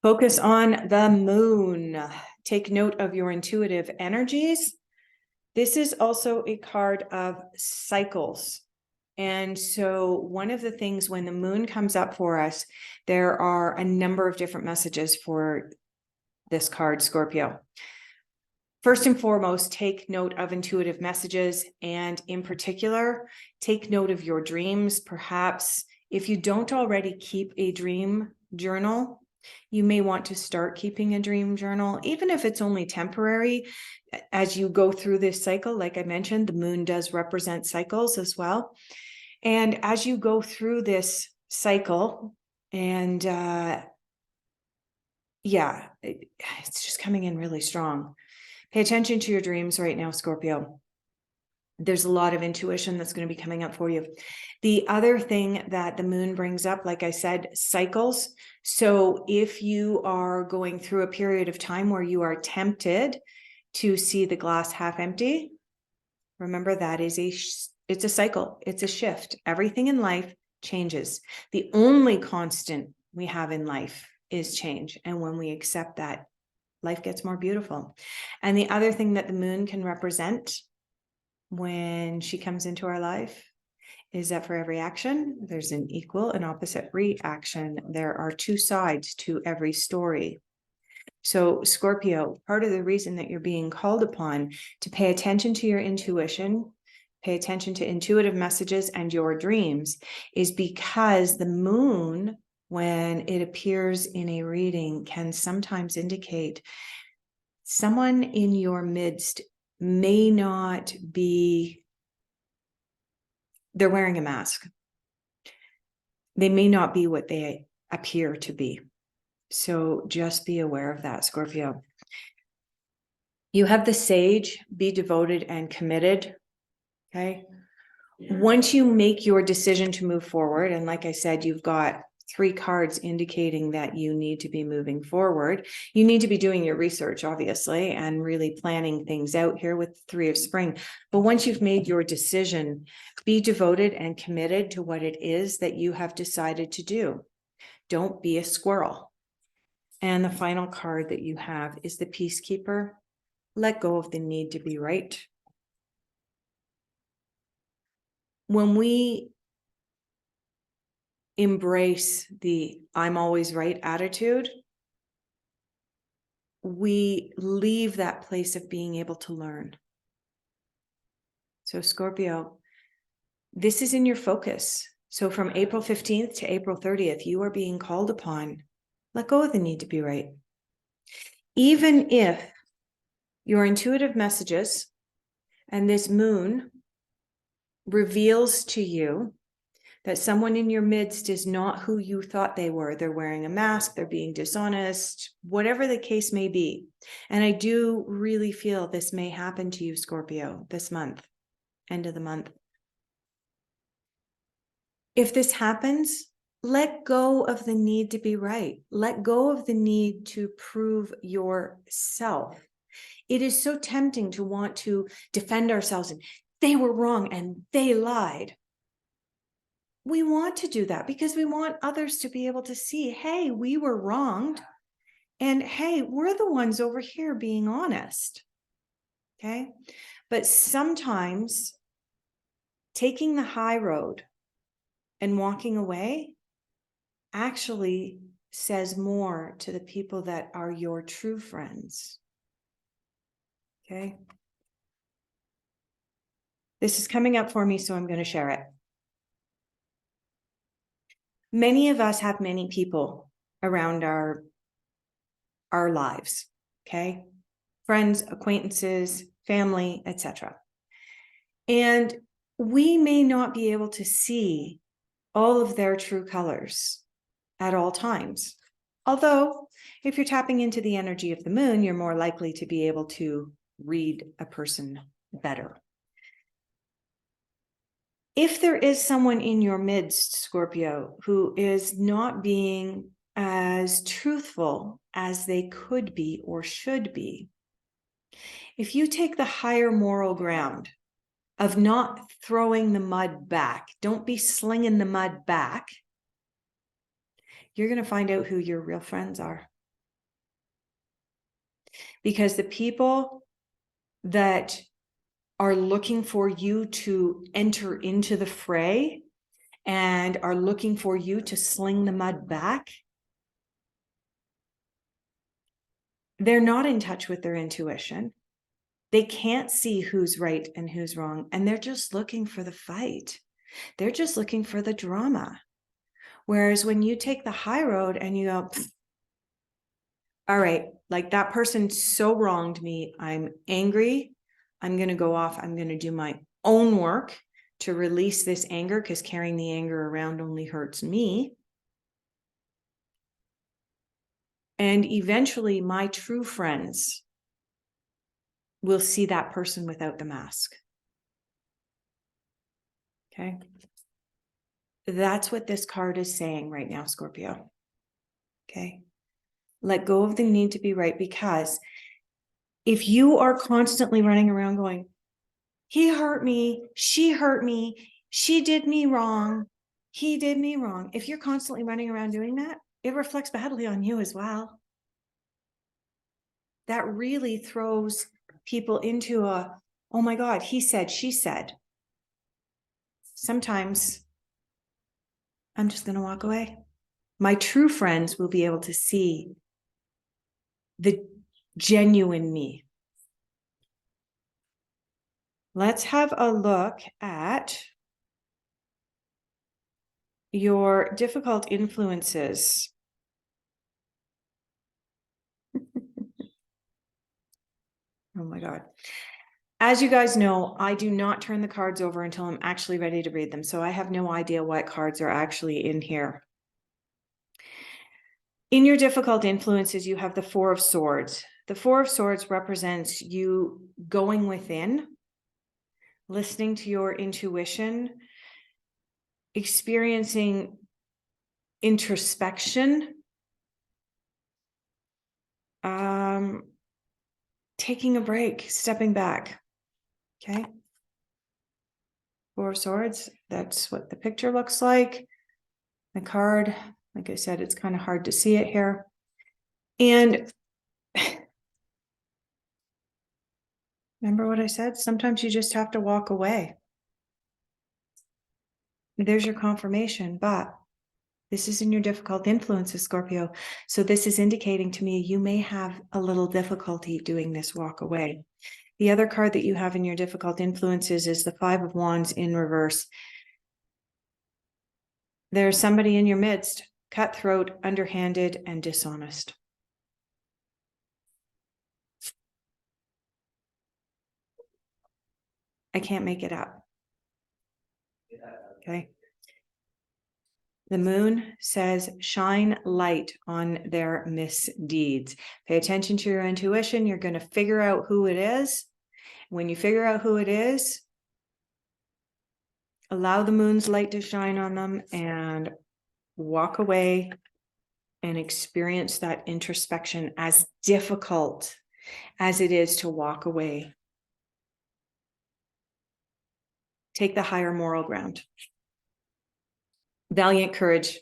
Focus on the moon. Take note of your intuitive energies. This is also a card of cycles. And so one of the things when the moon comes up for us, there are a number of different messages for this card, Scorpio. First and foremost, take note of intuitive messages, and in particular, take note of your dreams. Perhaps if you don't already keep a dream journal, you may want to start keeping a dream journal, even if it's only temporary. As you go through this cycle, like I mentioned, the moon does represent cycles as well. And as you go through this cycle, and it's just coming in really strong. Pay attention to your dreams right now, Scorpio. There's a lot of intuition that's going to be coming up for you. The other thing that the moon brings up, like I said, cycles. So if you are going through a period of time where you are tempted to see the glass half empty, remember that is it's a cycle. It's a shift. Everything in life changes. The only constant we have in life is change. And when we accept that, life gets more beautiful. And the other thing that the moon can represent when she comes into our life is that for every action, there's an equal and opposite reaction. There are two sides to every story. So Scorpio, part of the reason that you're being called upon to pay attention to your intuition, pay attention to intuitive messages and your dreams, is because the moon, when it appears in a reading, can sometimes indicate someone in your midst may not be, they're wearing a mask. They may not be what they appear to be. So just be aware of that, Scorpio. You have the Sage, be devoted and committed. Okay. Once you make your decision to move forward, and like I said, you've got 3 cards indicating that you need to be moving forward. You need to be doing your research, obviously, and really planning things out here with 3 of Spring. But once you've made your decision, be devoted and committed to what it is that you have decided to do. Don't be a squirrel. And the final card that you have is the Peacekeeper. Let go of the need to be right. When we embrace the I'm always right attitude, we leave that place of being able to learn. So Scorpio, this is in your focus. So from April 15th to April 30th, you are being called upon. Let go of the need to be right. Even if your intuitive messages and this moon reveals to you that someone in your midst is not who you thought they were. They're wearing a mask, they're being dishonest, whatever the case may be. And I do really feel this may happen to you, Scorpio, this month, end of the month. If this happens, let go of the need to be right. Let go of the need to prove yourself. It is so tempting to want to defend ourselves and they were wrong and they lied. We want to do that because we want others to be able to see, hey, we were wronged. And hey, we're the ones over here being honest. Okay. But sometimes taking the high road and walking away actually says more to the people that are your true friends. Okay. This is coming up for me, so I'm going to share it. Many of us have many people around our lives, okay? Friends, acquaintances, family, etc. And we may not be able to see all of their true colors at all times. Although, if you're tapping into the energy of the moon, you're more likely to be able to read a person better. If there is someone in your midst, Scorpio, who is not being as truthful as they could be or should be, if you take the higher moral ground of not throwing the mud back. Don't be slinging the mud back. You're going to find out who your real friends are. Because the people that are looking for you to enter into the fray and are looking for you to sling the mud back, they're not in touch with their intuition. They can't see who's right and who's wrong, and they're just looking for the fight. They're just looking for the drama. Whereas when you take the high road and you go, all right, like that person so wronged me, I'm angry, I'm going to go off, I'm going to do my own work to release this anger, because carrying the anger around only hurts me. And eventually my true friends will see that person without the mask. Okay. That's what this card is saying right now, Scorpio. Okay. Let go of the need to be right, because if you are constantly running around going, he hurt me, she did me wrong, he did me wrong. If you're constantly running around doing that, it reflects badly on you as well. That really throws people into a, oh my God, he said, she said. Sometimes I'm just going to walk away. My true friends will be able to see the genuine me. Let's have a look at your difficult influences. Oh my God. As you guys know, I do not turn the cards over until I'm actually ready to read them. So I have no idea what cards are actually in here. In your difficult influences, you have the Four of Swords. The Four of Swords represents you going within, listening to your intuition, experiencing introspection, taking a break, stepping back. Okay. Four of Swords. That's what the picture looks like. The card, like I said, it's kind of hard to see it here. And remember what I said? Sometimes you just have to walk away. There's your confirmation, but this is in your difficult influences, Scorpio. So this is indicating to me you may have a little difficulty doing this walk away. The other card that you have in your difficult influences is the Five of Wands in reverse. There's somebody in your midst, cutthroat, underhanded, and dishonest. I can't make it up. Okay. The moon says, shine light on their misdeeds. Pay attention to your intuition. You're going to figure out who it is. When you figure out who it is, allow the moon's light to shine on them and walk away and experience that introspection, as difficult as it is to walk away. Take the higher moral ground. Valiant courage.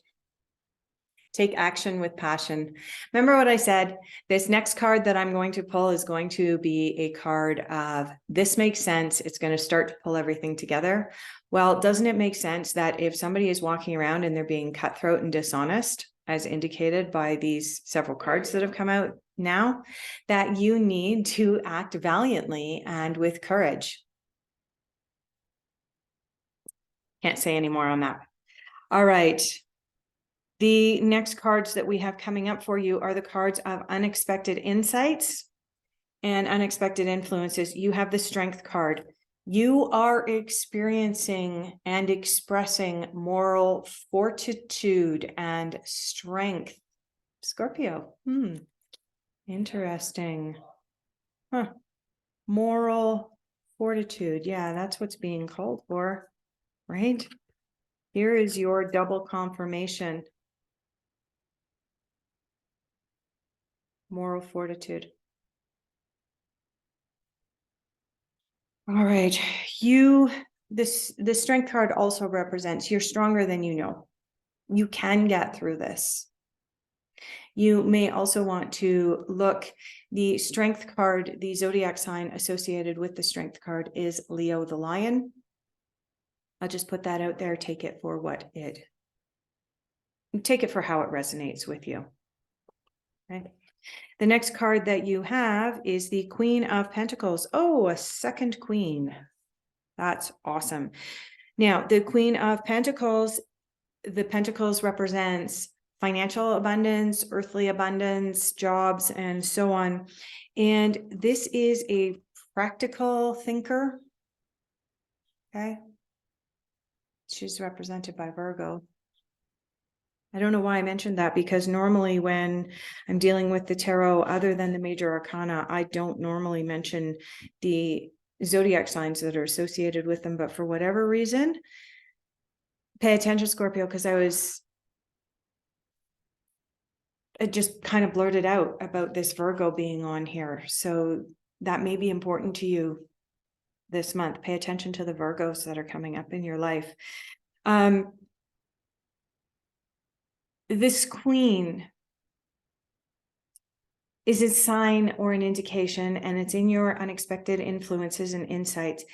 Take action with passion. Remember what I said? This next card that I'm going to pull is going to be a card of, this makes sense. It's going to start to pull everything together. Well, doesn't it make sense that if somebody is walking around and they're being cutthroat and dishonest, as indicated by these several cards that have come out now, that you need to act valiantly and with courage? Can't say any more on that. All right. The next cards that we have coming up for you are the cards of unexpected insights and unexpected influences. You have the Strength card. You are experiencing and expressing moral fortitude and strength. Scorpio. Interesting. Huh. Moral fortitude. Yeah, that's what's being called for, right? Here is your double confirmation. Moral fortitude. All right. The strength card also represents you're stronger than you know. You can get through this. You may also want to look, the strength card, the zodiac sign associated with the strength card is Leo the lion. I'll just put that out there. Take it for how it resonates with you. Okay. The next card that you have is the Queen of Pentacles. Oh, a second queen. That's awesome. Now, the Queen of Pentacles, the Pentacles represents financial abundance, earthly abundance, jobs, and so on. And this is a practical thinker. Okay. She's represented by Virgo. I don't know why I mentioned that, because normally when I'm dealing with the tarot, other than the major arcana, I don't normally mention the zodiac signs that are associated with them. But for whatever reason, pay attention, Scorpio, because it just kind of blurted out about this Virgo being on here. So that may be important to you this month. Pay attention to the Virgos that are coming up in your life. This queen is a sign or an indication, and it's in your unexpected influences and insights,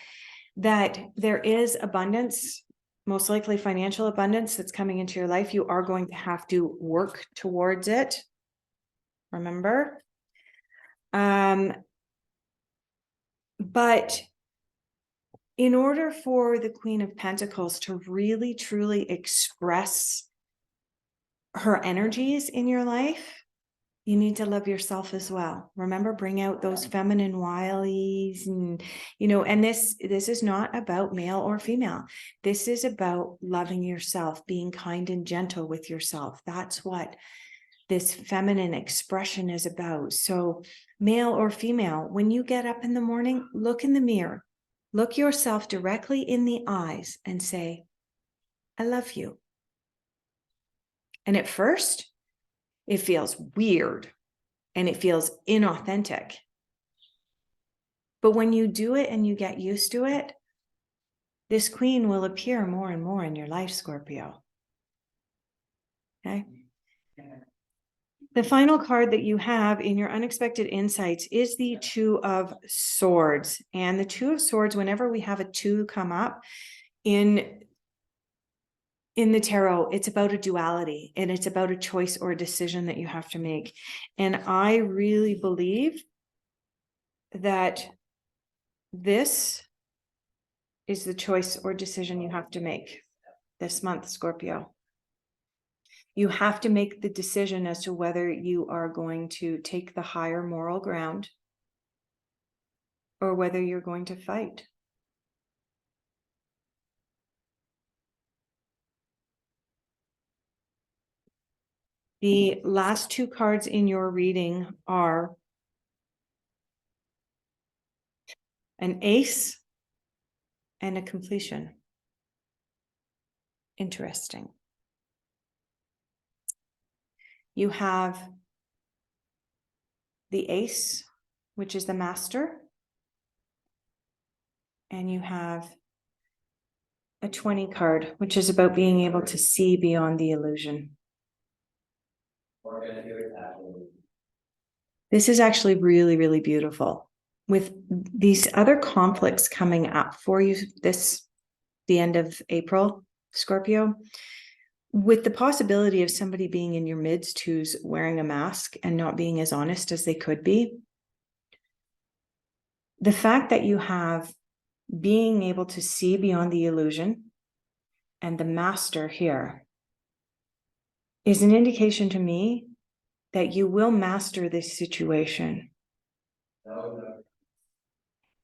that there is abundance, most likely financial abundance, that's coming into your life. You are going to have to work towards it. Remember? But in order for the Queen of Pentacles to really, truly express her energies in your life, you need to love yourself as well. Remember, bring out those feminine wilies, and, and this is not about male or female. This is about loving yourself, being kind and gentle with yourself. That's what this feminine expression is about. So male or female, when you get up in the morning, look in the mirror, look yourself directly in the eyes and say, I love you. And at first, it feels weird and it feels inauthentic. But when you do it and you get used to it, this queen will appear more and more in your life, Scorpio. Okay. The final card that you have in your unexpected insights is the Two of Swords. And the Two of Swords, whenever we have a two come up in the tarot, it's about a duality, and it's about a choice or a decision that you have to make. And I really believe that this is the choice or decision you have to make this month, Scorpio. You have to make the decision as to whether you are going to take the higher moral ground or whether you're going to fight. The last two cards in your reading are an ace and a completion. Interesting. You have the ace, which is the master, and you have a 20 card, which is about being able to see beyond the illusion. This is actually really, really beautiful. With these other conflicts coming up for you the end of April, Scorpio, with the possibility of somebody being in your midst who's wearing a mask and not being as honest as they could be, the fact that you have being able to see beyond the illusion and the master here is an indication to me that you will master this situation.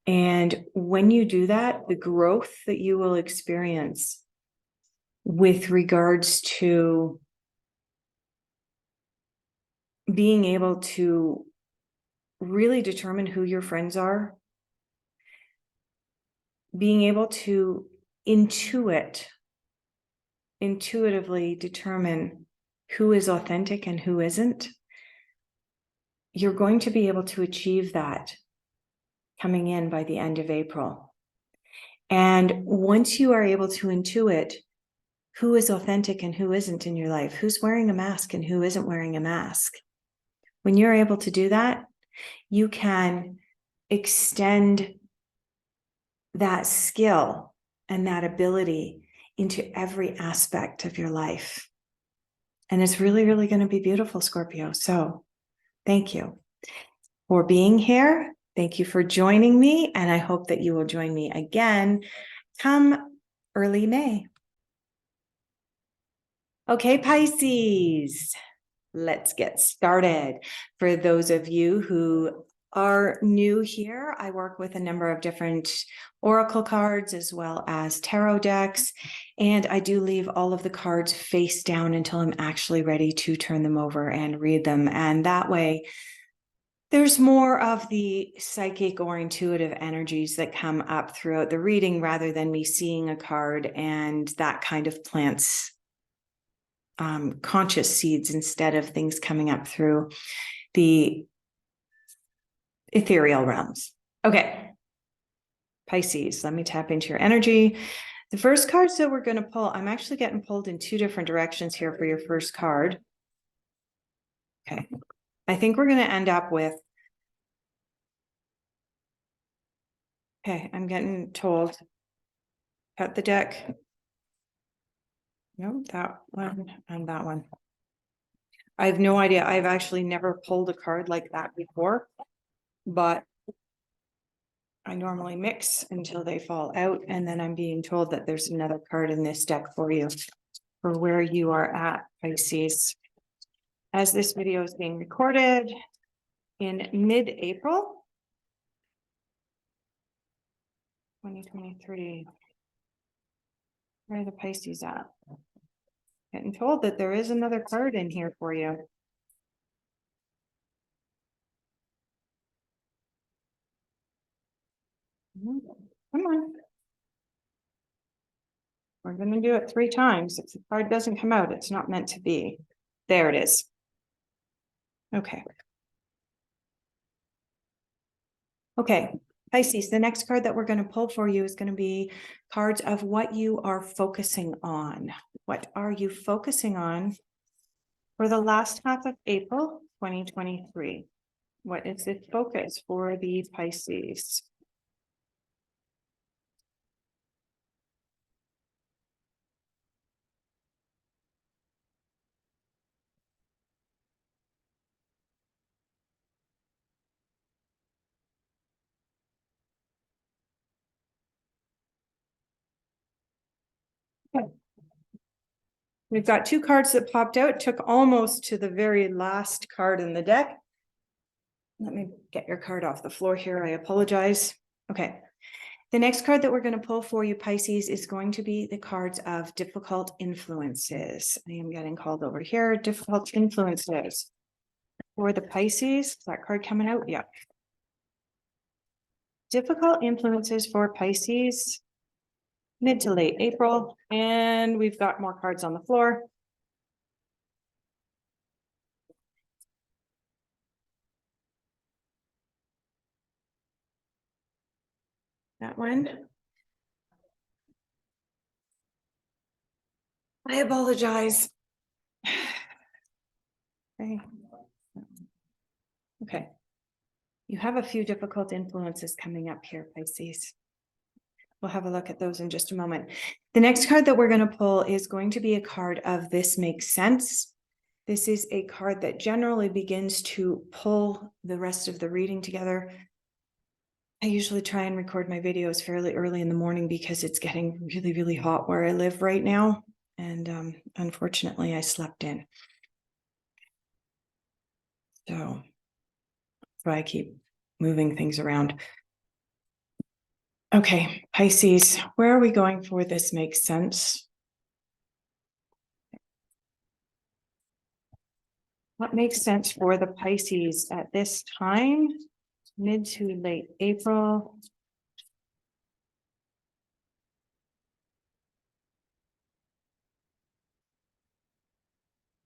And when you do that, the growth that you will experience with regards to being able to really determine who your friends are, being able to intuitively determine who is authentic and who isn't, you're going to be able to achieve that coming in by the end of April. And once you are able to intuit who is authentic and who isn't in your life, who's wearing a mask and who isn't wearing a mask, when you're able to do that, you can extend that skill and that ability into every aspect of your life. And it's really, really going to be beautiful, Scorpio. So thank you for being here. Thank you for joining me. And I hope that you will join me again come early May. Okay, Pisces, let's get started. For those of you who are new here, I work with a number of different oracle cards as well as tarot decks, and I do leave all of the cards face down until I'm actually ready to turn them over and read them. And that way, there's more of the psychic or intuitive energies that come up throughout the reading rather than me seeing a card, and that kind of plants conscious seeds instead of things coming up through the ethereal realms. Okay, Pisces, let me tap into your energy. The first cards that we're going to pull, I'm actually getting pulled in two different directions here for your first card. Okay, I think we're going to end up with, okay, I'm getting told, cut the deck. No, that one and that one. I have no idea. I've actually never pulled a card like that before, but I normally mix until they fall out, and then I'm being told that there's another card in this deck for you for where you are at, Pisces. As this video is being recorded in mid-April, 2023, where are the Pisces at? Getting told that there is another card in here for you. Come on. We're going to do it 3 times. If the card doesn't come out, it's not meant to be. There it is. Okay. Okay, Pisces, the next card that we're going to pull for you is going to be cards of what you are focusing on. What are you focusing on for the last half of April 2023? What is the focus for the Pisces? Okay. We've got 2 cards that popped out. It took almost to the very last card in the deck. Let me get your card off the floor here. I apologize. Okay. The next card that we're going to pull for you, Pisces, is going to be the cards of difficult influences. I am getting called over here. Difficult influences. For the Pisces, is that card coming out? Yeah. Difficult influences for Pisces, mid to late April. And we've got more cards on the floor. That one. I apologize. Okay. Okay. You have a few difficult influences coming up here, Pisces. We'll have a look at those in just a moment. The next card that we're going to pull is going to be a card of This Makes Sense. This is a card that generally begins to pull the rest of the reading together. I usually try and record my videos fairly early in the morning because it's getting really, really hot where I live right now. And unfortunately, I slept in. So I keep moving things around. Okay, Pisces, where are we going for This Makes Sense? What makes sense for the Pisces at this time, mid to late April?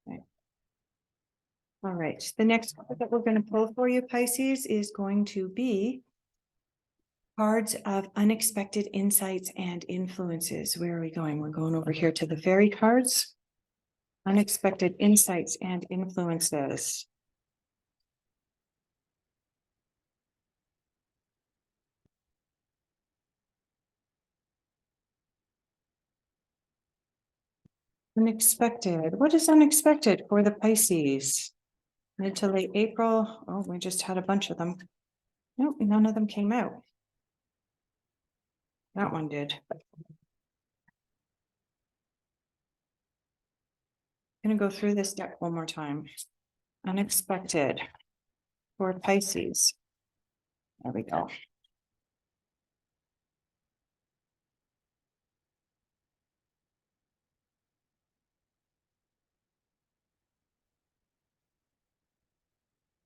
Okay. All right, the next card that we're going to pull for you, Pisces, is going to be Cards of unexpected insights and influences. Where are we going? We're going over here to the fairy cards. Unexpected insights and influences. Unexpected. What is unexpected for the Pisces? Mid to late April. Oh, we just had a bunch of them. Nope, none of them came out. That one did. I'm going to go through this deck one more time. Unexpected for Pisces. There we go.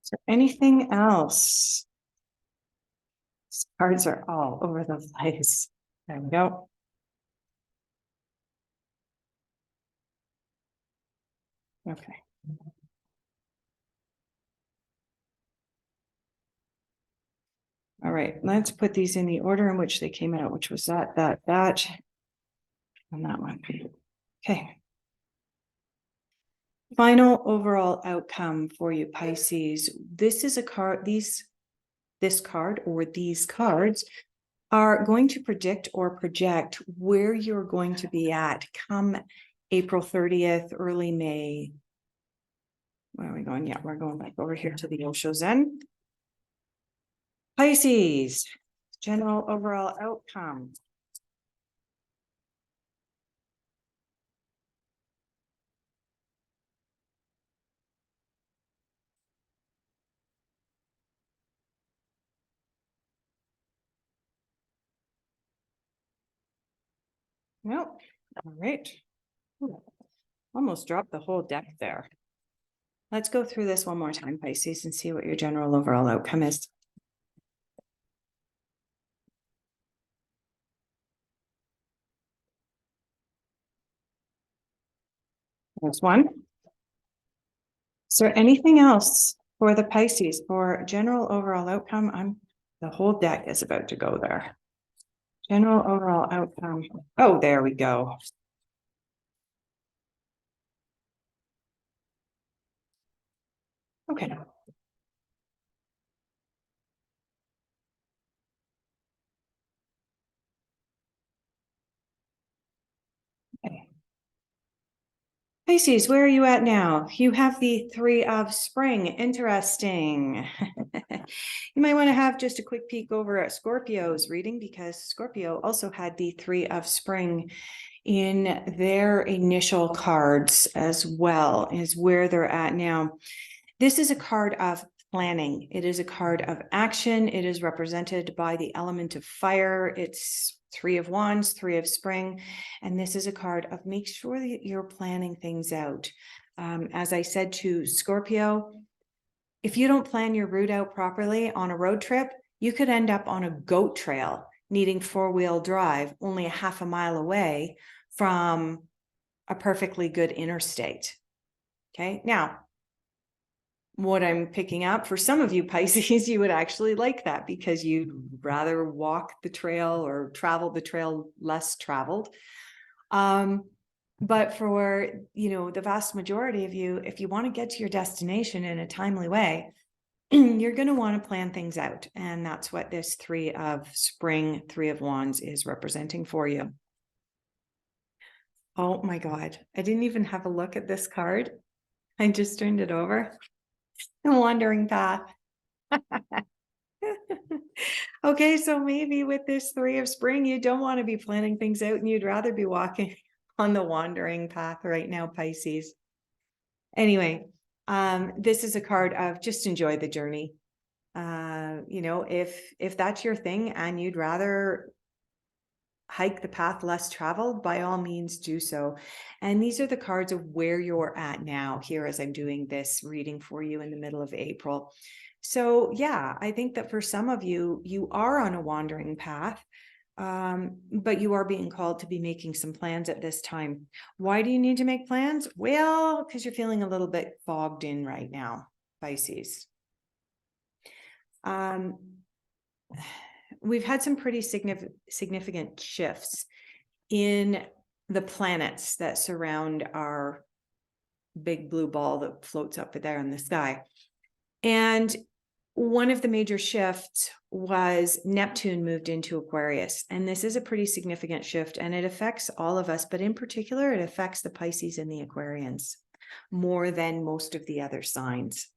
Is there anything else? These cards are all over the place. There we go. Okay. All right, let's put these in the order in which they came out, which was that, and that one. Okay. Final overall outcome for you, Pisces. This is a card, this card or these cards are going to predict or project where you're going to be at come April 30th, early May. Where are we going? Yeah, we're going back over here to the Osho Zen. Pisces, general overall outcome. Nope. All right. Almost dropped the whole deck there. Let's go through this one more time, Pisces, and see what your general overall outcome is. There's one. Is there anything else for the Pisces for general overall outcome? The whole deck is about to go there. General overall outcome. Oh, there we go. Okay. Okay. Pisces, where are you at now? You have the Three of Spring. Interesting. You might want to have just a quick peek over at Scorpio's reading, because Scorpio also had the Three of Spring in their initial cards as well, is where they're at now. This is a card of planning. It is a card of action. It is represented by the element of fire. It's Three of Wands, Three of Spring. And this is a card of make sure that you're planning things out. As I said to Scorpio, if you don't plan your route out properly on a road trip, you could end up on a goat trail needing four-wheel drive only a half a mile away from a perfectly good interstate. Okay. Now, what I'm picking up for some of you Pisces, you would actually like that because you'd rather walk the trail or travel the trail less traveled. But for, the vast majority of you, if you want to get to your destination in a timely way, you're going to want to plan things out. And that's what this Three of Spring, Three of Wands is representing for you. Oh my God. I didn't even have a look at this card. I just turned it over. The Wandering Path. Okay, so maybe with this Three of Spring, you don't want to be planning things out and you'd rather be walking on the wandering path right now, Pisces. Anyway, this is a card of just enjoy the journey. If that's your thing and you'd rather hike the path less traveled, by all means do so. And these are the cards of where you're at now here as I'm doing this reading for you in the middle of April. So yeah, I think that for some of you, you are on a wandering path, but you are being called to be making some plans at this time. Why do you need to make plans? Well, because you're feeling a little bit fogged in right now, Pisces. we've had some pretty significant shifts in the planets that surround our big blue ball that floats up there in the sky. And one of the major shifts was Neptune moved into Aquarius. And this is a pretty significant shift, and it affects all of us, but in particular, it affects the Pisces and the Aquarians more than most of the other signs.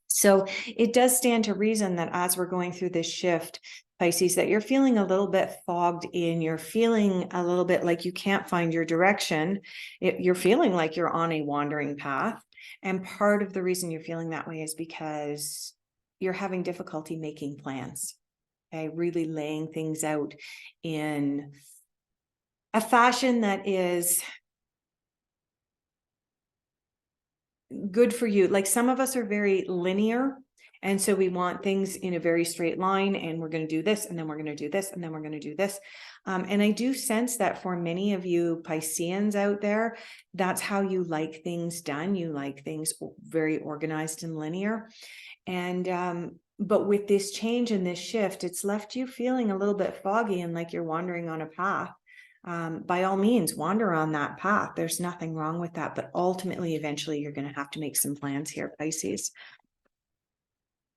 So it does stand to reason that as we're going through this shift, Pisces, that you're feeling a little bit fogged in, you're feeling a little bit like you can't find your direction. You're feeling like you're on a wandering path. And part of the reason you're feeling that way is because you're having difficulty making plans, okay? Really laying things out in a fashion that is good for you. Like some of us are very linear. And so we want things in a very straight line, and we're going to do this, and then we're going to do this, and then we're going to do this. And I do sense that for many of you Pisceans out there, that's how you like things done. You like things very organized and linear. And but with this change and this shift, it's left you feeling a little bit foggy and like you're wandering on a path. By all means, wander on that path. There's nothing wrong with that. But ultimately, eventually, you're going to have to make some plans here, Pisces.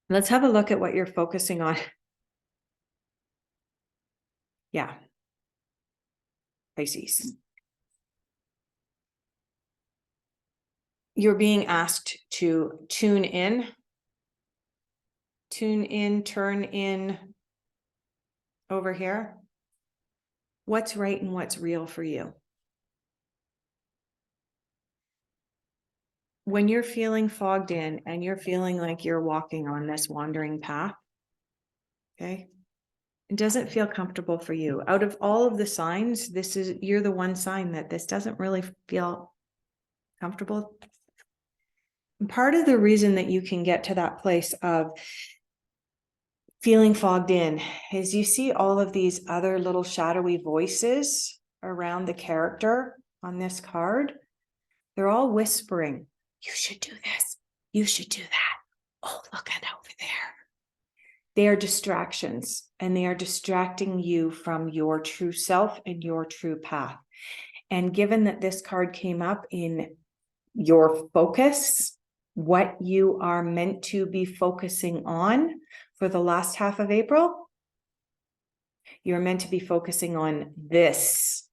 Let's have a look at what you're focusing on. Yeah. Pisces. You're being asked to tune in, turn in over here. What's right and what's real for you? When you're feeling fogged in and you're feeling like you're walking on this wandering path, okay, it doesn't feel comfortable for you. Out of all of the signs, you're the one sign that this doesn't really feel comfortable. And part of the reason that you can get to that place of feeling fogged in is you see all of these other little shadowy voices around the character on this card. They're all whispering, you should do this. You should do that. Oh, look at over there. They are distractions, and they are distracting you from your true self and your true path. And given that this card came up in your focus, what you are meant to be focusing on for the last half of April, you're meant to be focusing on this,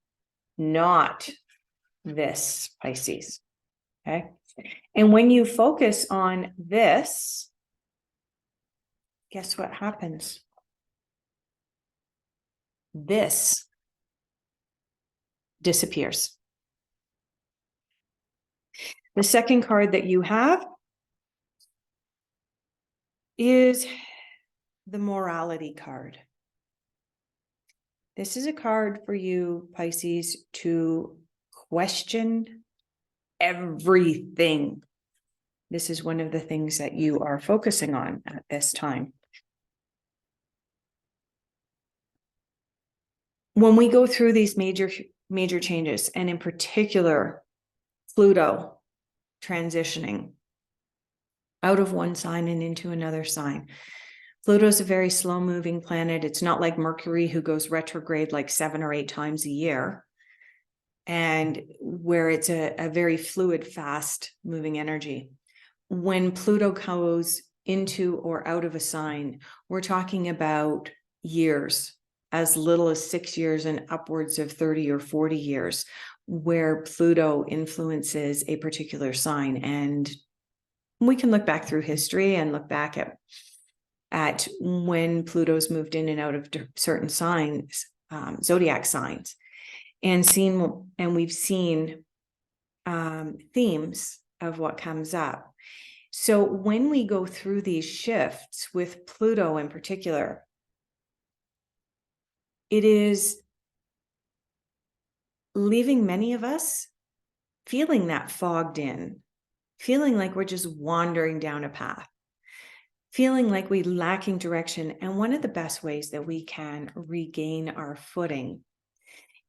not this, Pisces. Okay. And when you focus on this, guess what happens? This disappears. The second card that you have is the morality card. This is a card for you, Pisces, to question everything. This is one of the things that you are focusing on at this time. When we go through these major changes, and in particular, Pluto transitioning out of one sign and into another sign. Pluto is a very slow-moving planet. It's not like Mercury, who goes retrograde like 7 or 8 times a year, and where it's a very fluid, fast-moving energy. When Pluto goes into or out of a sign, we're talking about years, as little as 6 years and upwards of 30 or 40 years, where Pluto influences a particular sign. And we can look back through history and look back at when Pluto's moved in and out of certain signs, zodiac signs, and we've seen themes of what comes up. So when we go through these shifts with Pluto in particular, it is leaving many of us feeling that fogged in, feeling like we're just wandering down a path, feeling like we're lacking direction. And one of the best ways that we can regain our footing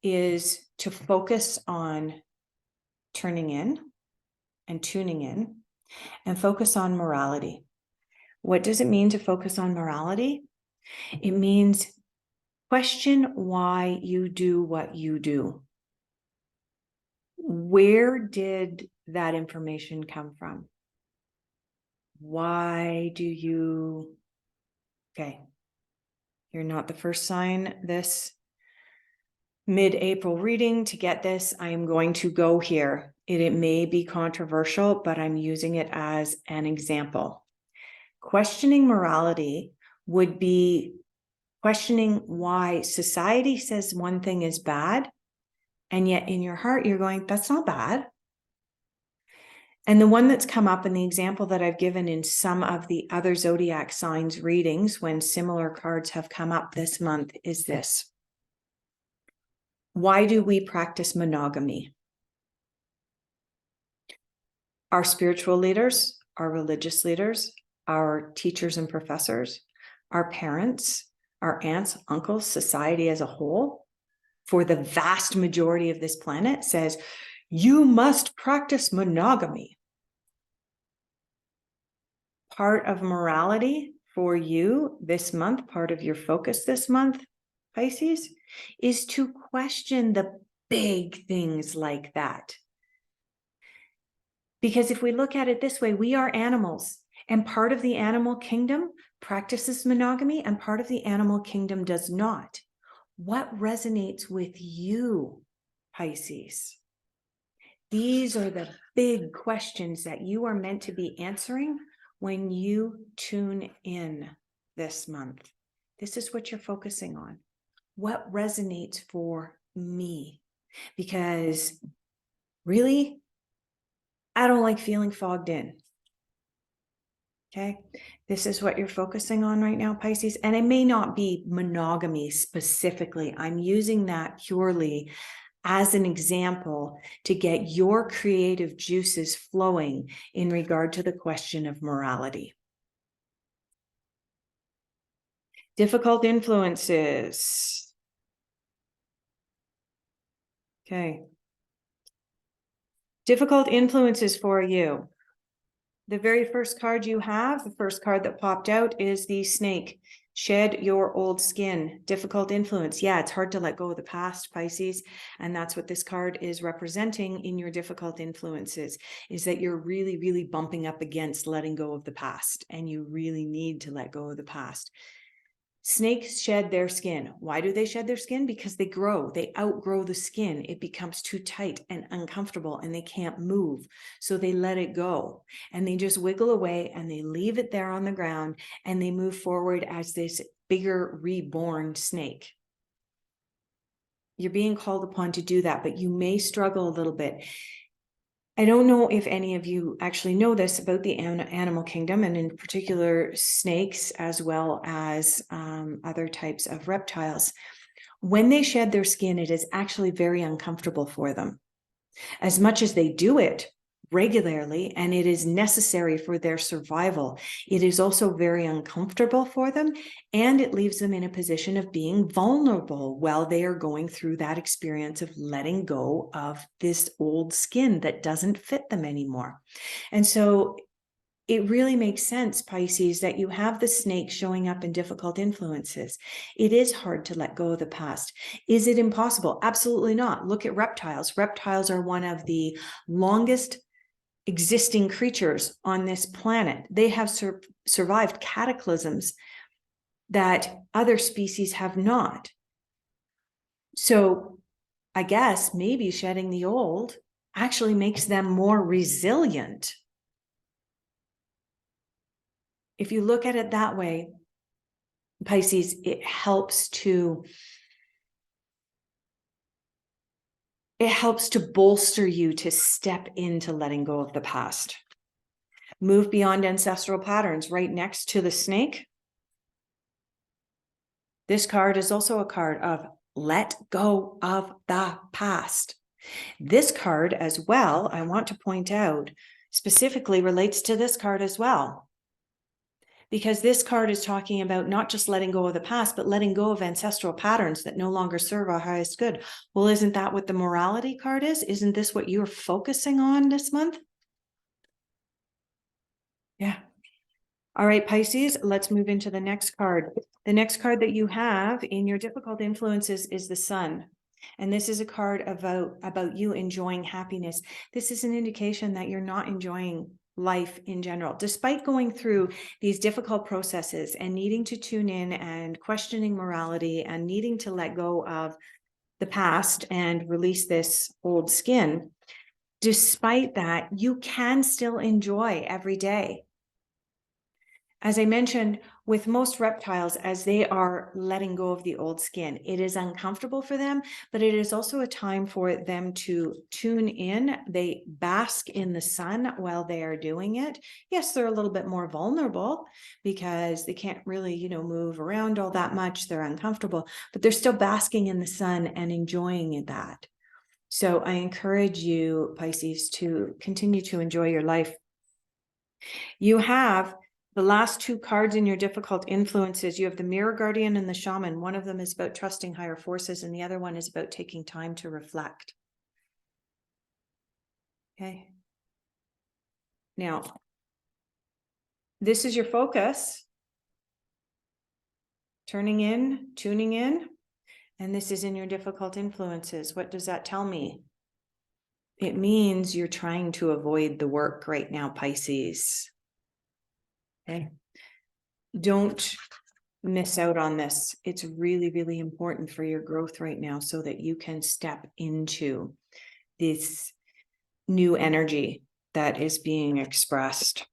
is to focus on turning in and tuning in, and focus on morality. What does it mean to focus on morality? It means question why you do what you do. Where did that information come from? Why do you... Okay. You're not the first sign this mid-April reading to get this. I am going to go here. It may be controversial, but I'm using it as an example. Questioning morality would be questioning why society says one thing is bad, and yet in your heart, you're going, that's not bad. And the one that's come up in the example that I've given in some of the other zodiac signs readings when similar cards have come up this month is this. Why do we practice monogamy? Our spiritual leaders, our religious leaders, our teachers and professors, our parents, our aunts, uncles, society as a whole, for the vast majority of this planet says, you must practice monogamy. Part of morality for you this month, part of your focus this month, Pisces, is to question the big things like that. Because if we look at it this way, we are animals, and part of the animal kingdom practices monogamy and part of the animal kingdom does not. What resonates with you, Pisces? These are the big questions that you are meant to be answering when you tune in this month. This is what you're focusing on. What resonates for me? Because really, I don't like feeling fogged in. Okay, this is what you're focusing on right now, Pisces. And it may not be monogamy specifically. I'm using that purely as an example to get your creative juices flowing in regard to the question of morality. Difficult influences. Okay. Difficult influences for you. The very first card you have, the first card that popped out is the snake. Shed your old skin. Difficult influence. Yeah, it's hard to let go of the past, Pisces. And that's what this card is representing in your difficult influences, is that you're really, really bumping up against letting go of the past. And you really need to let go of the past. Snakes shed their skin. Why do they shed their skin? Because they grow. They outgrow the skin. It becomes too tight and uncomfortable and they can't move. So they let it go and they just wiggle away and they leave it there on the ground and they move forward as this bigger reborn snake. You're being called upon to do that, but you may struggle a little bit. I don't know if any of you actually know this about the animal kingdom, and in particular snakes, as well as other types of reptiles. When they shed their skin, it is actually very uncomfortable for them. As much as they do it regularly, and it is necessary for their survival, it is also very uncomfortable for them, and it leaves them in a position of being vulnerable while they are going through that experience of letting go of this old skin that doesn't fit them anymore. And so it really makes sense, Pisces, that you have the snake showing up in difficult influences. It is hard to let go of the past. Is it impossible? Absolutely not. Look at reptiles. Reptiles are one of the longest existing creatures on this planet. They have survived cataclysms that other species have not. So I guess maybe shedding the old actually makes them more resilient. If you look at it that way, Pisces, it helps to bolster you to step into letting go of the past. Move beyond ancestral patterns. Right next to the snake, this card is also a card of let go of the past. This card as well, I want to point out, specifically relates to this card as well. Because this card is talking about not just letting go of the past, but letting go of ancestral patterns that no longer serve our highest good. Well, isn't that what the morality card is? Isn't this what you're focusing on this month? Yeah. All right, Pisces, let's move into the next card. The next card that you have in your difficult influences is the Sun. And this is a card about you enjoying happiness. This is an indication that you're not enjoying life in general, despite going through these difficult processes and needing to tune in and questioning morality and needing to let go of the past and release this old skin. Despite that, you can still enjoy every day. As I mentioned, with most reptiles, as they are letting go of the old skin, it is uncomfortable for them, but it is also a time for them to tune in. They bask in the sun while they are doing it. Yes, they're a little bit more vulnerable because they can't really, move around all that much. They're uncomfortable, but they're still basking in the sun and enjoying that. So I encourage you, Pisces, to continue to enjoy your life. You have the last two cards in your difficult influences. You have the Mirror Guardian and the Shaman. One of them is about trusting higher forces, and the other one is about taking time to reflect. Okay. Now, this is your focus. Turning in, tuning in, and this is in your difficult influences. What does that tell me? It means you're trying to avoid the work right now, Pisces. Okay. Don't miss out on this. It's really, really important for your growth right now so that you can step into this new energy that is being expressed.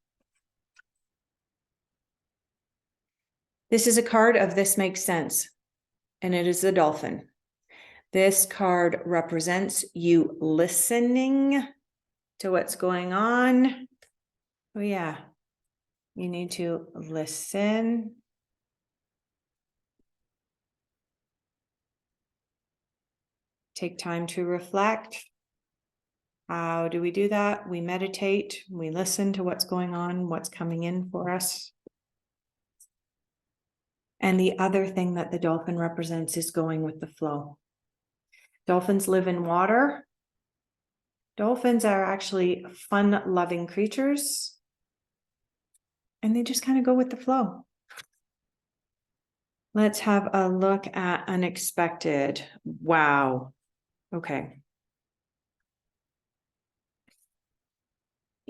This is a card of This Makes Sense, and it is the Dolphin. This card represents you listening to what's going on. Oh yeah, you need to listen. Take time to reflect. How do we do that? We meditate, we listen to what's going on, what's coming in for us. And the other thing that the dolphin represents is going with the flow. Dolphins live in water. Dolphins are actually fun-loving creatures, and they just kind of go with the flow. Let's have a look at unexpected. Wow. Okay.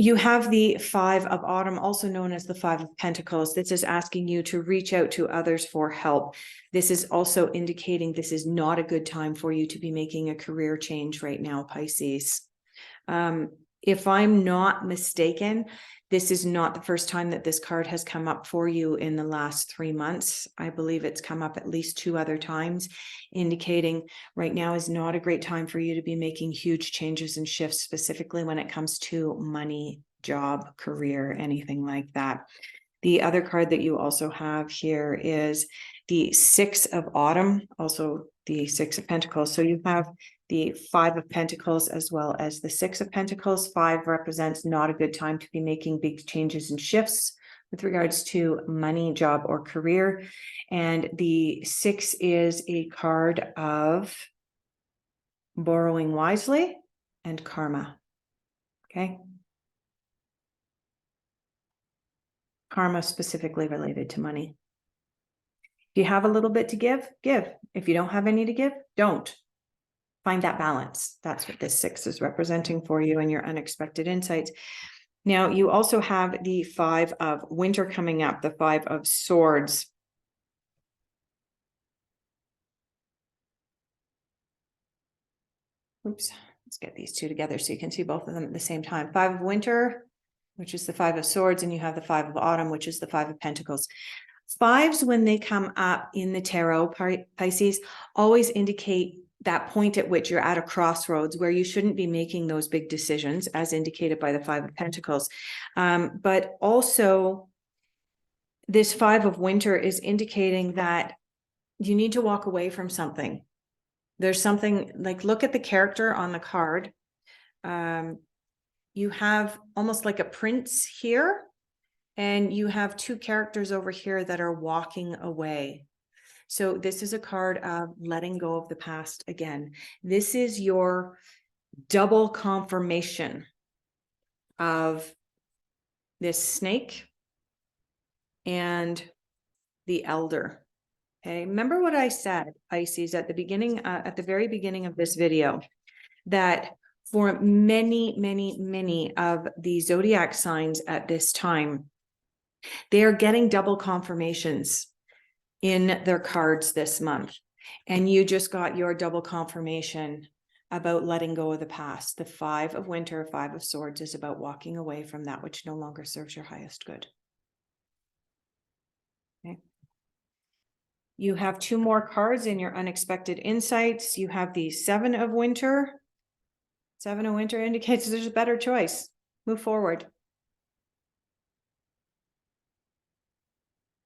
You have the Five of Autumn, also known as the Five of Pentacles. This is asking you to reach out to others for help. This is also indicating this is not a good time for you to be making a career change right now, Pisces. If I'm not mistaken, this is not the first time that this card has come up for you in the last 3 months. I believe it's come up at least 2 other times, indicating right now is not a great time for you to be making huge changes and shifts, specifically when it comes to money, job, career, anything like that. The other card that you also have here is the Six of Autumn, also the Six of Pentacles. So you have the Five of Pentacles as well as the Six of Pentacles. 5 represents not a good time to be making big changes and shifts with regards to money, job, or career. And the 6 is a card of borrowing wisely and karma. Okay. Karma specifically related to money. If you have a little bit to give, give. If you don't have any to give, don't. Find that balance. That's what this 6 is representing for you and your unexpected insights. Now, you also have the Five of Winter coming up, the Five of Swords. Oops, let's get these two together so you can see both of them at the same time. Five of Winter, which is the Five of Swords, and you have the Five of Autumn, which is the Five of Pentacles. Fives, when they come up in the tarot, Pisces, always indicate that point at which you're at a crossroads where you shouldn't be making those big decisions, as indicated by the Five of Pentacles. But also, this Five of Winter is indicating that you need to walk away from something. There's something like, look at the character on the card. You have almost like a prince here, and you have 2 characters over here that are walking away. So this is a card of letting go of the past again. This is your double confirmation of this snake and the Elder. Okay, remember what I said, Pisces, at the very beginning of this video, that for many of the zodiac signs at this time, they are getting double confirmations in their cards this month. And you just got your double confirmation about letting go of the past. The Five of Winter, Five of Swords, is about walking away from that which no longer serves your highest good. Okay. You have two more cards in your unexpected insights. You have the Seven of Winter. Seven of Winter indicates there's a better choice. Move forward.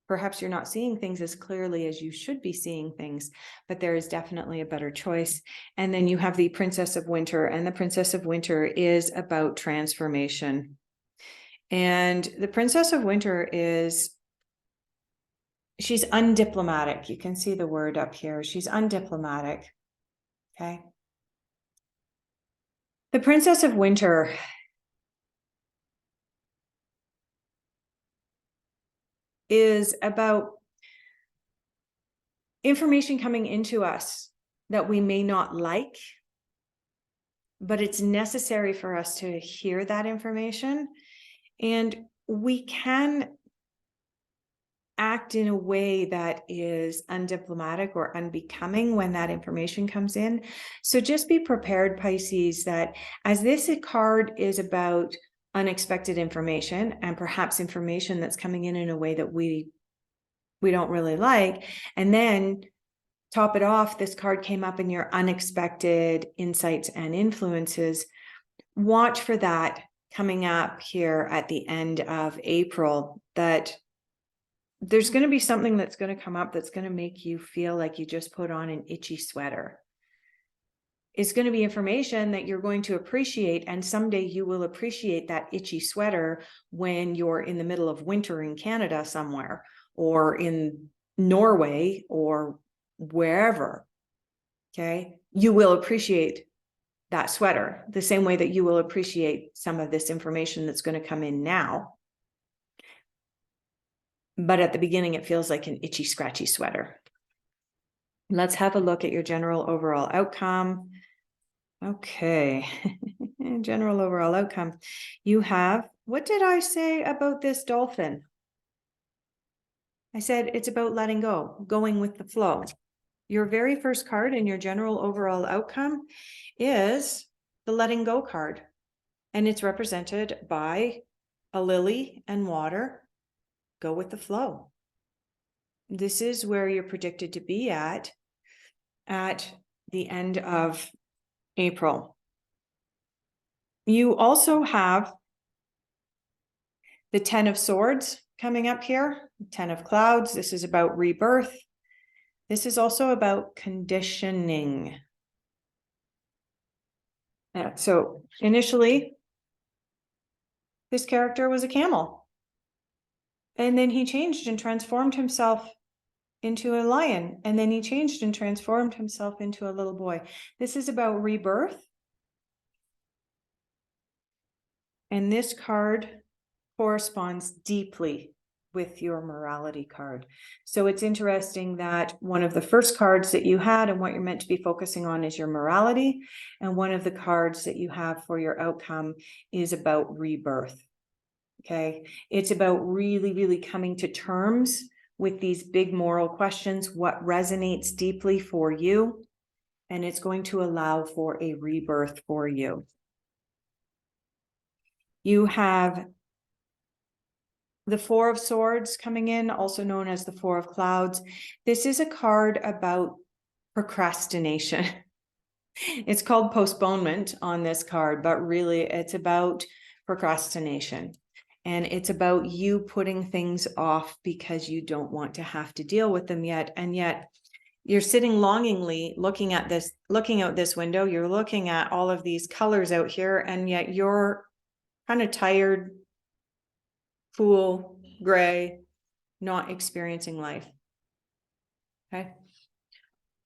Perhaps you're not seeing things as clearly as you should be seeing things, but there is definitely a better choice. And then you have the Princess of Winter, and the Princess of Winter is about transformation. And the Princess of Winter she's undiplomatic. You can see the word up here. She's undiplomatic. Okay. The Princess of Winter is about information coming into us that we may not like, but it's necessary for us to hear that information. And we can act in a way that is undiplomatic or unbecoming when that information comes in. So just be prepared, Pisces, that as this card is about unexpected information, and perhaps information that's coming in a way that we don't really like, and then top it off, this card came up in your unexpected insights and influences. Watch for that coming up here at the end of April, that there's going to be something that's going to come up that's going to make you feel like you just put on an itchy sweater. It's going to be information that you're going to appreciate, and someday you will appreciate that itchy sweater when you're in the middle of winter in Canada somewhere, or in Norway, or wherever. Okay, you will appreciate that sweater the same way that you will appreciate some of this information that's going to come in now. But at the beginning, it feels like an itchy, scratchy sweater. Let's have a look at your general overall outcome. Okay, general overall outcome. You have, what did I say about this dolphin? I said it's about letting go, going with the flow. Your very first card in your general overall outcome is the letting go card. And it's represented by a lily and water. Go with the flow. This is where you're predicted to be at the end of April. You also have the 10 of Swords coming up here, 10 of Clouds. This is about rebirth. This is also about conditioning. So initially, this character was a camel. And then he changed and transformed himself into a lion. And then he changed and transformed himself into a little boy. This is about rebirth. And this card corresponds deeply with your morality card. So it's interesting that one of the first cards that you had and what you're meant to be focusing on is your morality. And one of the cards that you have for your outcome is about rebirth. Okay, it's about really coming to terms with these big moral questions, what resonates deeply for you, and it's going to allow for a rebirth for you. You have the Four of Swords coming in, also known as the Four of Clouds. This is a card about procrastination. It's called postponement on this card, but really it's about procrastination. And it's about you putting things off because you don't want to have to deal with them yet. And yet you're sitting longingly looking out this window. You're looking at all of these colors out here, and yet you're kind of tired, cool, gray, not experiencing life. Okay.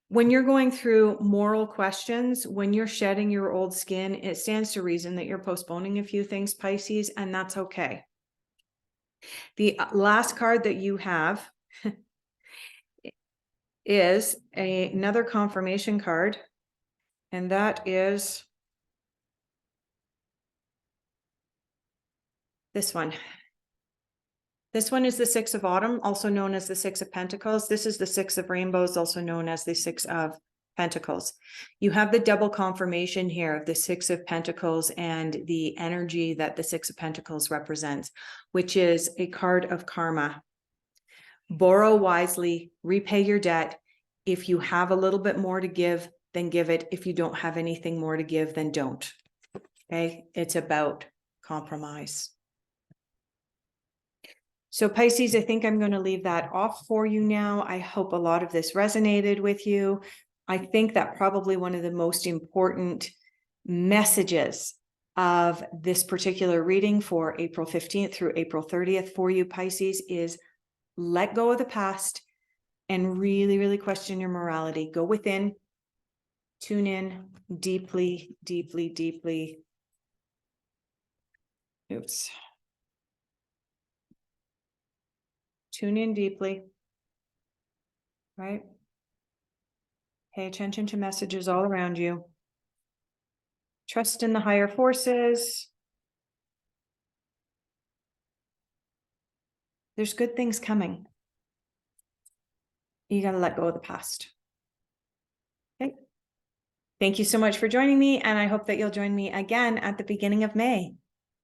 When you're going through moral questions, when you're shedding your old skin, it stands to reason that you're postponing a few things, Pisces, and that's okay. The last card that you have is another confirmation card, and that is this one. This one is the Six of Autumn, also known as the Six of Pentacles. This is the Six of Rainbows, also known as the Six of Pentacles. You have the double confirmation here of the Six of Pentacles and the energy that the Six of Pentacles represents, which is a card of karma. Borrow wisely, repay your debt. If you have a little bit more to give, then give it. If you don't have anything more to give, then don't. Okay, it's about compromise. So Pisces, I think I'm going to leave that off for you now. I hope a lot of this resonated with you. I think that probably one of the most important messages of this particular reading for April 15th through April 30th for you, Pisces, is let go of the past and really, really question your morality. Go within, tune in deeply, deeply, deeply. Oops. Tune in deeply, right? Pay attention to messages all around you. Trust in the higher forces. There's good things coming. You got to let go of the past. Okay. Thank you so much for joining me, and I hope that you'll join me again at the beginning of May.